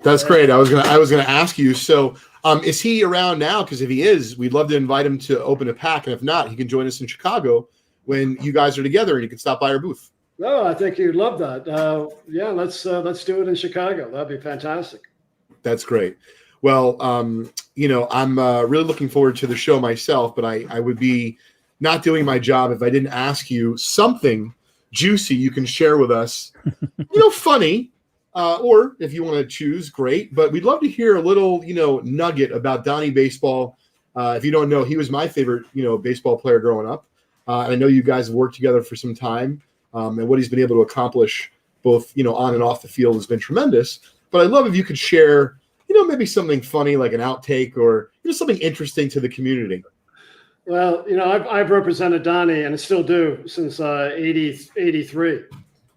That's great. I was gonna ask you. So, is he around now? Because if he is, we'd love to invite him to open a pack, and if not, he can join us in Chicago when you guys are together, and you can stop by our booth. No, I think you'd love that. Yeah, let's do it in Chicago. That'd be fantastic. That's great. Well, I'm really looking forward to the show myself, but I would be not doing my job if I didn't ask you something juicy you can share with us. Funny. Or if you want to choose, great. But we'd love to hear a little, nugget about Donnie baseball. If you don't know, he was my favorite, baseball player growing up. And I know you guys have worked together for some time. And what he's been able to accomplish both, on and off the field has been tremendous. But I'd love if you could share, maybe something funny like an outtake or something interesting to the community. Well, I've represented Donnie and I still do since 83.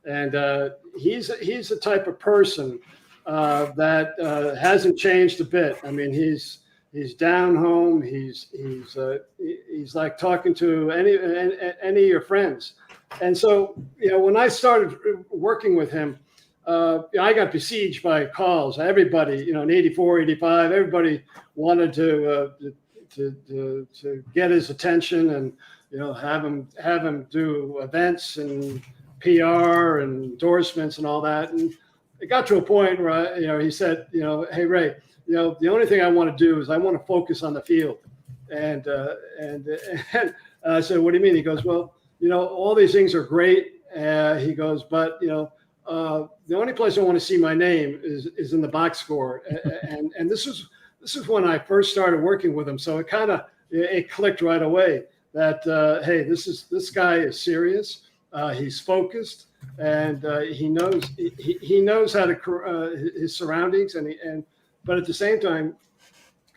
And he's the type of person that hasn't changed a bit. I mean, he's down home. He's like talking to any of your friends. And so, when I started working with him, I got besieged by calls. Everybody, in 84, 85, everybody wanted to get his attention and, have him do events and PR and endorsements and all that. And it got to a point where, he said, hey, Ray, the only thing I want to do is I want to focus on the field. And I said, what do you mean? He goes, well, all these things are great. He goes, but, the only place I want to see my name is in the box score. And this is when I first started working with him. So it clicked right away that, hey, this guy is serious. He's focused, and he knows how to his surroundings, but at the same time,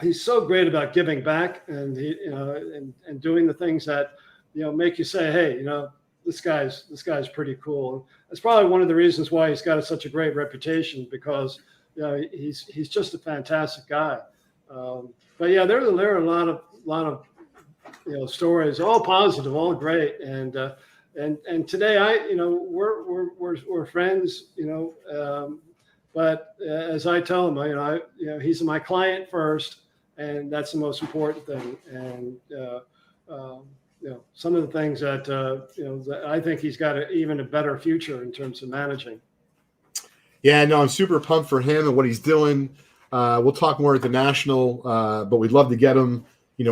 he's so great about giving back and and doing the things that make you say, hey, this guy's pretty cool. That's probably one of the reasons why he's got such a great reputation, because he's just a fantastic guy. But yeah, there are a lot of stories, all positive, all great, and today we're friends, but as I tell him, he's my client first, and that's the most important thing. And some of the things that that I think he's got even a better future in terms of managing. Yeah, no, I'm super pumped for him and what he's doing. We'll talk more at the National, but we'd love to get him,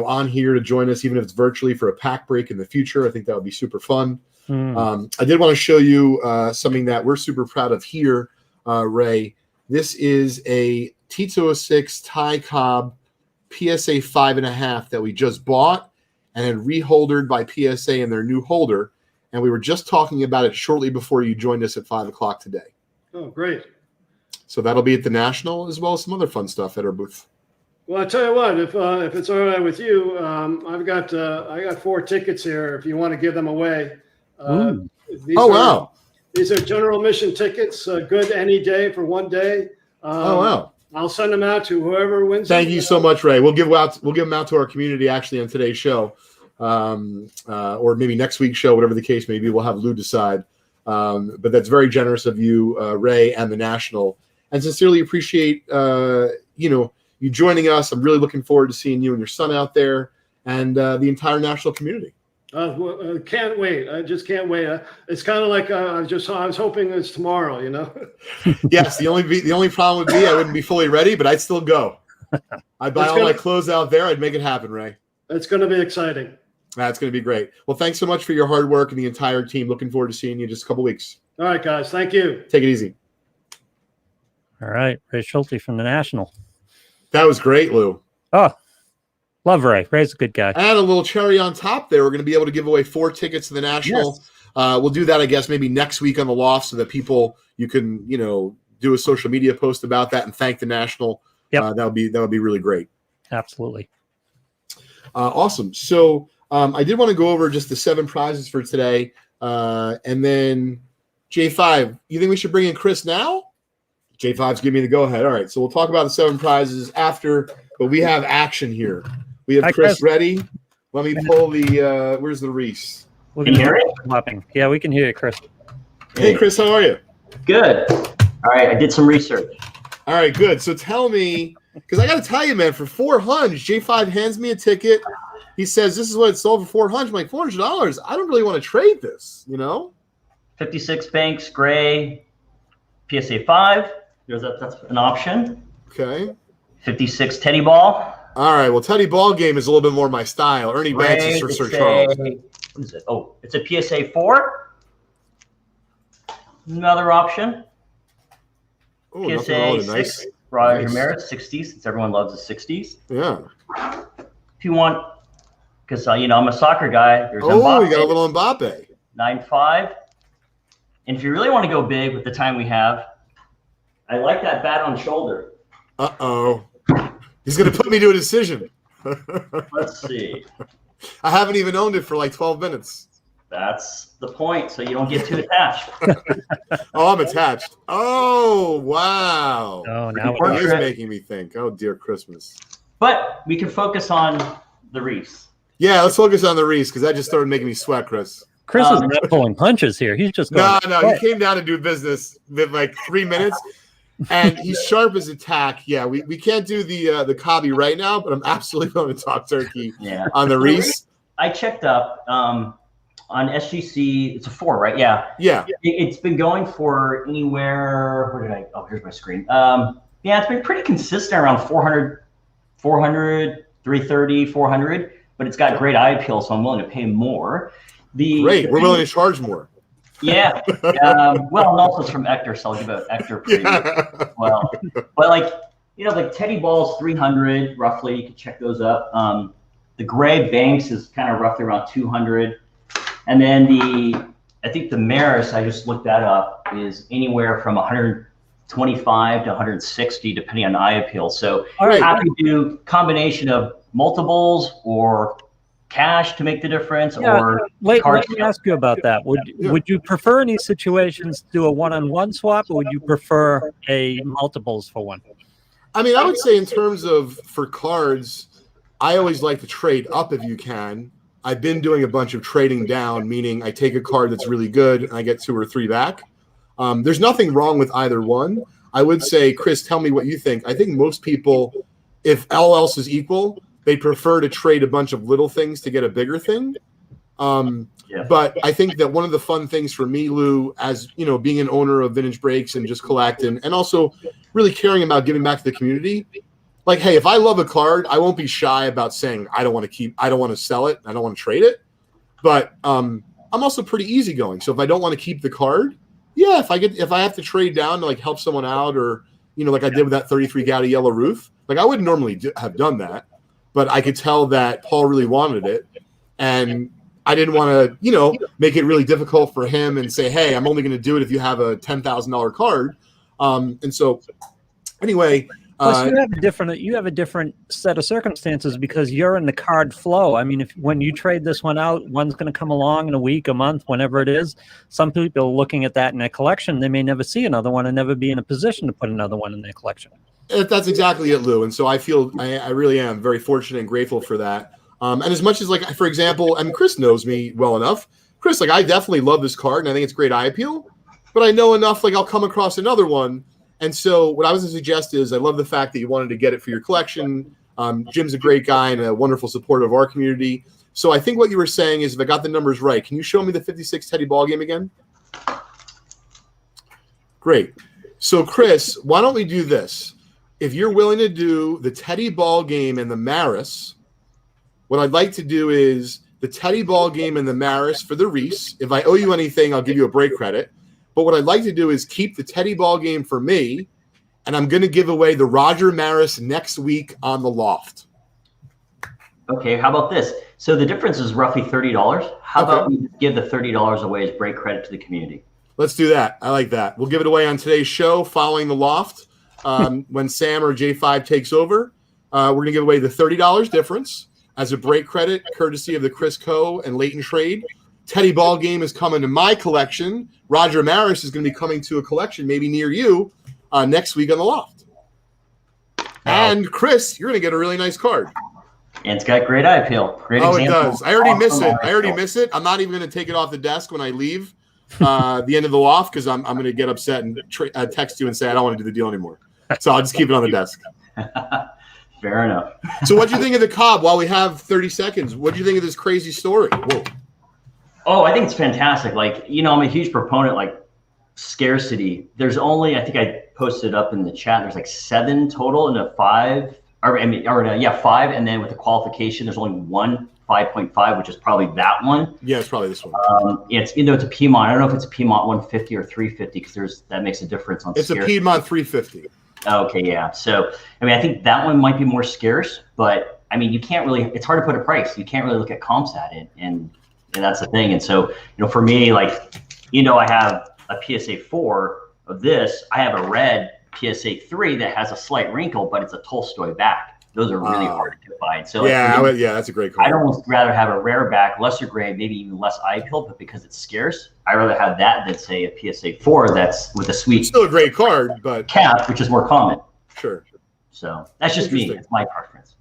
on here to join us, even if it's virtually, for a pack break in the future. I think that would be super fun. I did want to show you something that we're super proud of here, Ray. This is a T206 Ty Cobb PSA 5.5 that we just bought and then reholdered by PSA in their new holder. And we were just talking about it shortly before you joined us at 5 o'clock today. Oh, great. So that'll be at the National, as well as some other fun stuff at our booth. Well, I tell you what, if it's all right with you, I got 4 tickets here if you want to give them away. Wow. These are general admission tickets, good any day for 1 day. Wow. I'll send them out to whoever wins. Thank you so much, Ray. We'll give them out to our community actually on today's show, or maybe next week's show, whatever the case may be. We'll have Lou decide. But that's very generous of you, Ray, and the National, and sincerely appreciate you joining us. I'm really looking forward to seeing you and your son out there, and the entire National community. Can't wait. I just can't wait. It's kind of like I was hoping it's tomorrow, Yes, the only problem would be I wouldn't be fully ready, but I'd still go. I'd buy all my clothes out there. I'd make it happen, Ray. It's going to be exciting. That's going to be great. Well, thanks so much for your hard work and the entire team. Looking forward to seeing you in just a couple weeks. All right, guys. Thank you. Take it easy. All right. Ray Schulte from the National. That was great, Lou. Oh, love Ray. Ray's a good guy. And a little cherry on top there. We're going to be able to give away 4 tickets to the National. Yes. We'll do that, I guess, maybe next week on the Loft, so that you can, do a social media post about that and thank the National. Yep. That would be really great. Absolutely. Awesome. So I did want to go over just the 7 prizes for today. And then J5, you think we should bring in Chris now? J5's giving me the go-ahead. All right, so we'll talk about the 7 prizes after, but we have action here. We have Chris ready. Let me pull the where's the Reese? We're Can you gonna hear do swapping. Yeah, we can hear you, Chris. Hey, Chris, how are you? Good. All right, I did some research. All right, good. So tell me, because I got to tell you, man, for $400, J5 hands me a ticket. He says, this is what it sold for $400. I'm like, $400? I don't really want to trade this, you know? 56 Banks Gray PSA 5. That's an option. Okay. 56 Teddy Ball. All right. Well, Teddy Ball game is a little bit more my style. Ernie Banks is for Sir Charles. What is it? Oh, it's a PSA 4. Another option. Oh, PSA 6. nice. Roger Nice. Maris 60s, since everyone loves the 60s. Yeah. If you want, because I'm a soccer guy. There's Oh, Mbappe, you got a little Mbappe. 9.5. And if you really want to go big with the time we have, I like that bat on shoulder. Uh-oh. He's going to put me to a decision. Let's see. I haven't even owned it for like 12 minutes. That's the point, so you don't get too attached. Oh, I'm attached. Oh, wow. Oh, now Pretty He is portrait. making me think. Oh, dear Christmas. But we can focus on the Reese. Yeah, let's focus on the Reese because that just started making me sweat, Chris. Chris is not pulling punches here. He's just going. No, he came down to do business with like 3 minutes, and he's sharp as a tack. Yeah, we can't do the cobby right now, but I'm absolutely going to talk turkey on the Reese. I checked up on SGC. It's a 4, right? Yeah. Yeah. It's been going for anywhere. Where did I? Oh, here's my screen. Yeah, it's been pretty consistent around 400, 330, 400. But it's got great eye appeal, so I'm willing to pay more. Great. We're willing to charge more. Yeah. Well, and also it's from Ector, so I'll give an Ector premium as well. But like Teddy Ball's 300 roughly. You can check those up. The Gray Banks is kind of roughly around 200, and then I think the Maris, I just looked that up, is anywhere from 125 to 160 depending on eye appeal. So happy to do combination of multiples or cash to make the difference, or Leighton, let me ask you about that. Would you prefer in these situations to do a one-on-one swap, or would you prefer a multiples for one? I mean, I would say in terms of for cards, I always like to trade up if you can. I've been doing a bunch of trading down, meaning I take a card that's really good and I get 2 or 3 back. There's nothing wrong with either one. I would say, Chris, tell me what you think. I think most people, if all else is equal, they prefer to trade a bunch of little things to get a bigger thing. But I think that one of the fun things for me, Lou, as you know, being an owner of Vintage Breaks and just collecting, and also really caring about giving back to the community, like, hey, if I love a card, I won't be shy about saying I don't want to sell it, I don't want to trade it. But I'm also pretty easygoing. So if I don't want to keep the card, yeah, if I have to trade down to like help someone out, or like I did with that 33 Gaudy Yellow Roof, like I wouldn't normally have done that. But I could tell that Paul really wanted it, and I didn't want to, make it really difficult for him and say, hey, I'm only going to do it if you have a $10,000 card. And so, anyway. Plus, you have a different set of circumstances because you're in the card flow. I mean, when you trade this one out, one's going to come along in a week, a month, whenever it is. Some people are looking at that in their collection. They may never see another one and never be in a position to put another one in their collection. That's exactly it, Lou. And so I feel I really am very fortunate and grateful for that. And as much as, like, for example, and Chris knows me well enough. Chris, like, I definitely love this card and I think it's great eye appeal. But I know enough, like, I'll come across another one. And so what I was going to suggest is I love the fact that you wanted to get it for your collection. Jim's a great guy and a wonderful supporter of our community. So I think what you were saying is, if I got the numbers right, can you show me the 56 Teddy Ball game again? Great. So, Chris, why don't we do this? If you're willing to do the Teddy Ball game and the Maris, what I'd like to do is the Teddy Ball game and the Maris for the Reese. If I owe you anything, I'll give you a break credit. But what I'd like to do is keep the Teddy Ball game for me, and I'm going to give away the Roger Maris next week on the Loft. Okay, how about this? So the difference is roughly $30. How about we give the $30 away as break credit to the community? Let's do that. I like that. We'll give it away on today's show following the Loft. When Sam or J5 takes over, we're going to give away the $30 difference as a break credit, courtesy of the Chris Coe and Leighton trade. Teddy Ball game is coming to my collection. Roger Maris is going to be coming to a collection maybe near you next week on the Loft. And Chris, you're going to get a really nice card. And it's got great eye appeal. Great Oh, it example. does. I already miss it. Awesome eye appeal. miss it. I'm not even going to take it off the desk when I leave the end of the loft because I'm going to get upset and text you and say I don't want to do the deal anymore. So I'll just keep it on the desk. Fair enough. So what do you think of the Cobb while we have 30 seconds? What do you think of this crazy story? Whoa. Oh, I think it's fantastic. Like, you know, I'm a huge proponent, like scarcity. There's only, I think I posted up in the chat, there's like 7 total and a 5, five. And then with the qualification, there's only one 5.5, which is probably that one. Yeah, it's probably this one. It's, you know, it's a Piedmont. I don't know if it's a Piedmont 150 or 350 because that makes a difference on It's scarcity. a Piedmont 350. Okay, yeah. So, I mean, I think that one might be more scarce, but I mean, you can't really, it's hard to put a price. You can't really look at comps at it. And that's the thing. And so, you know, for me, like, you know, I have a PSA 4 of this. I have a red PSA 3 that has a slight wrinkle, but it's a Tolstoy back. Those are really hard to find. So like, Yeah, that's a great card. I'd almost rather have a rare back, lesser grade, maybe even less eye appeal, but because it's scarce, I'd rather have that than say a PSA 4 that's with a sweet It's still a great card, but cap, which is more common. sure. So that's just me. It's my preference.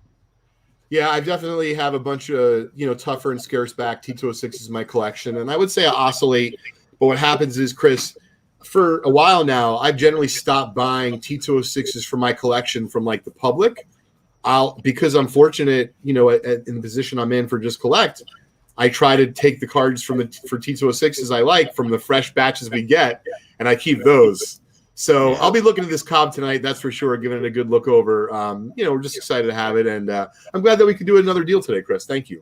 Yeah, I definitely have a bunch of, you know, tougher and scarce back T206s in my collection. And I would say I oscillate. But what happens is, Chris, for a while now, I've generally stopped buying T206s for my collection from like the public. Because I'm fortunate, you know, in the position I'm in for Just Collect, I try to take the cards for T206s I like from the fresh batches we get, and I keep those. So I'll be looking at this Cobb tonight, that's for sure, giving it a good look over. You know, we're just excited to have it, and I'm glad that we could do another deal today, Chris. Thank you.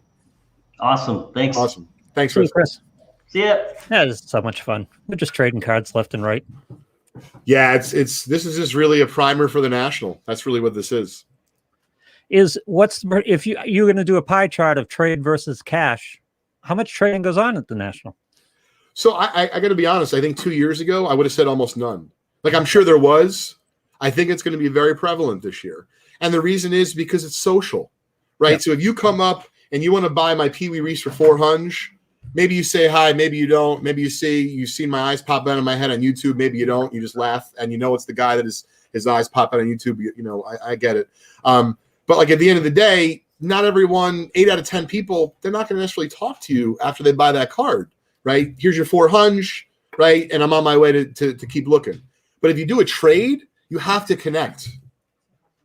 Awesome. Thanks. Awesome. Thanks, See you, Chris. Chris. See ya. Yeah, this is so much fun. We're just trading cards left and right. Yeah, this is just really a primer for the National. That's really what this is. If you're going to do a pie chart of trade versus cash, how much trading goes on at the National? So I got to be honest. I think 2 years ago I would have said almost none. Like I'm sure there was. I think it's going to be very prevalent this year, and the reason is because it's social, right? Yeah. So if you come up and you want to buy my Pee Wee Reese for 400, maybe you say hi, maybe you don't. Maybe you've seen my eyes pop out of my head on YouTube. Maybe you don't. You just laugh, and you know it's the guy that his eyes pop out on YouTube. You know, I get it. But like at the end of the day, not everyone, 8 out of 10 people, they're not going to necessarily talk to you after they buy that card, right? Here's your 400, right? And I'm on my way to keep looking. But if you do a trade, you have to connect.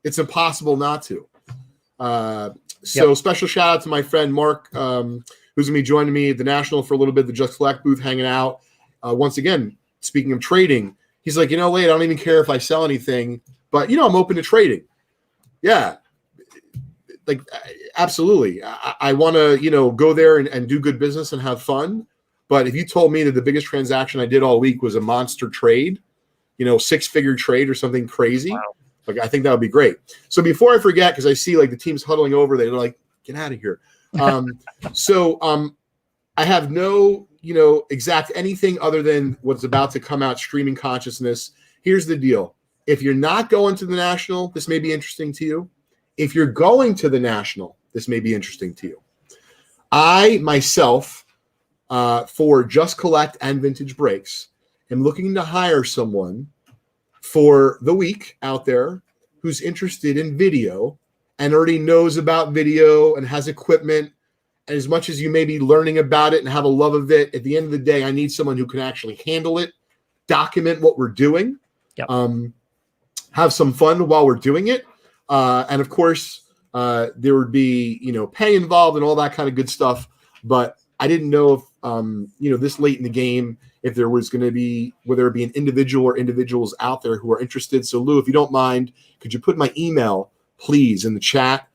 It's impossible not to. Special shout out to my friend Mark, who's going to be joining me at the National for a little bit, the Just Collect booth, hanging out. Once again, speaking of trading, he's like, you know, Leighton, I don't even care if I sell anything, but, you know, I'm open to trading. Yeah. Like, absolutely. I want to, you know, go there and do good business and have fun. But if you told me that the biggest transaction I did all week was a monster trade, you know, 6-figure trade or something crazy, wow. Like I think that would be great. So before I forget, because I see like the team's huddling over, they're like, get out of here. I have no, you know, exact anything other than what's about to come out, streaming consciousness. Here's the deal. If you're not going to the National, this may be interesting to you. If you're going to the National, this may be interesting to you. I, myself, for Just Collect and Vintage Breaks, am looking to hire someone for the week out there who's interested in video and already knows about video and has equipment. And as much as you may be learning about it and have a love of it, at the end of the day, I need someone who can actually handle it, document what we're doing, have some fun while we're doing it. And of course, there would be, you know, pay involved and all that kind of good stuff. But I didn't know if, you know, this late in the game, if there was going to be, whether it be an individual or individuals out there who are interested. So Lou, if you don't mind, could you put my email, please, in the chat?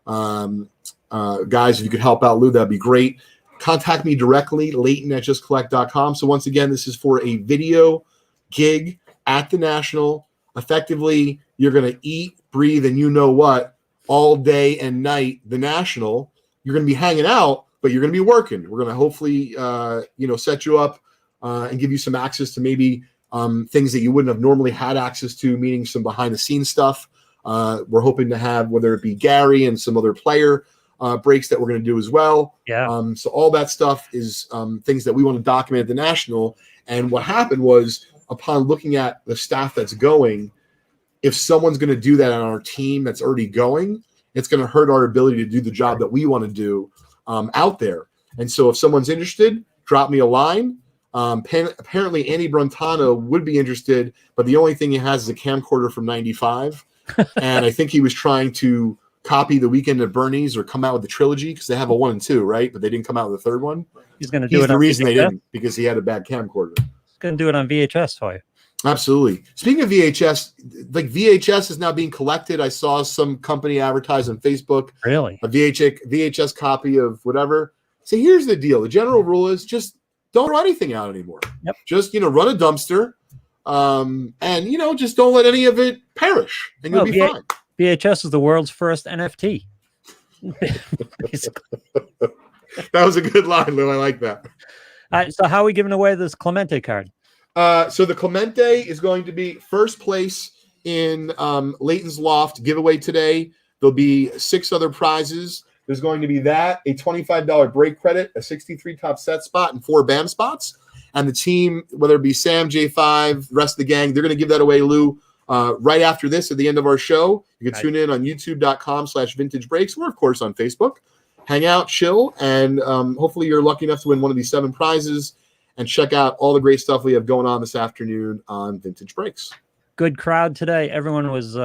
Guys, if you could help out Lou, that'd be great. Contact me directly, Leighton@justcollect.com. So once again, this is for a video gig at the National. Effectively, you're going to eat, breathe, and you know what, all day and night, the National. You're going to be hanging out, but you're going to be working. We're going to hopefully, you know, set you up and give you some access to maybe things that you wouldn't have normally had access to, meaning some behind-the-scenes stuff. We're hoping to have, whether it be Gary and some other player breaks that we're going to do as well. Yeah. So all that stuff is things that we want to document at the National. And what happened was, upon looking at the staff that's going, if someone's going to do that on our team that's already going, it's going to hurt our ability to do the job that we want to do out there. And so if someone's interested, drop me a line. Apparently Andy Brentano would be interested, but the only thing he has is a camcorder from 95. And I think he was trying to copy The Weekend at Bernie's or come out with the trilogy because they have a 1 and 2, right? But they didn't come out with a third one. He's going to do He's it. the on reason VHS? they didn't, because he had a bad camcorder. He's going to do it on VHS for you. Absolutely. Speaking of VHS, like VHS is now being collected. I saw some company advertise on Facebook Really? a VHS copy of whatever. So here's the deal. The general rule is just don't throw anything out anymore. Yep. Just, run a dumpster. And, just don't let any of it perish and you'll be fine. VHS is the world's first NFT. Basically. That was a good line, Lou. I like that. So how are we giving away this Clemente card? So the Clemente is going to be first place in Leighton's Loft giveaway today. There'll be 6 other prizes. There's going to be that, a $25 break credit, a 63 top set spot, and 4 BAM spots. And the team, whether it be Sam, J5, the rest of the gang, they're going to give that away, Lou, right after this at the end of our show. You can tune in on youtube.com/vintage breaks, or of course on Facebook. Hang out, chill, and hopefully you're lucky enough to win one of these 7 prizes. And check out all the great stuff we have going on this afternoon on Vintage Breaks. Good crowd today. Everyone was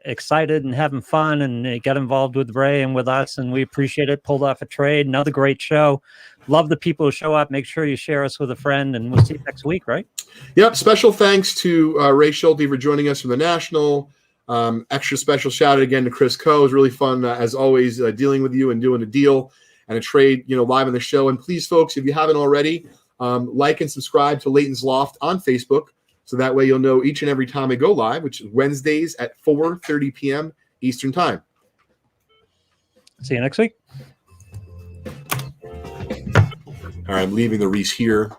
excited and having fun, and they got involved with Ray and with us, and we appreciate it. Pulled off a trade. Another great show. Love the people who show up. Make sure you share us with a friend, and we'll see you next week, right? Yep. Special thanks to Ray Schulte for joining us from the National. Extra special shout out again to Chris Coe. It was really fun, as always, dealing with you and doing a deal and a trade, live on the show. And please, folks, if you haven't already, like and subscribe to Leighton's Loft on Facebook, so that way you'll know each and every time I go live, which is Wednesdays at 4:30 p.m. Eastern Time. See you next week. All right, I'm leaving the Reese here.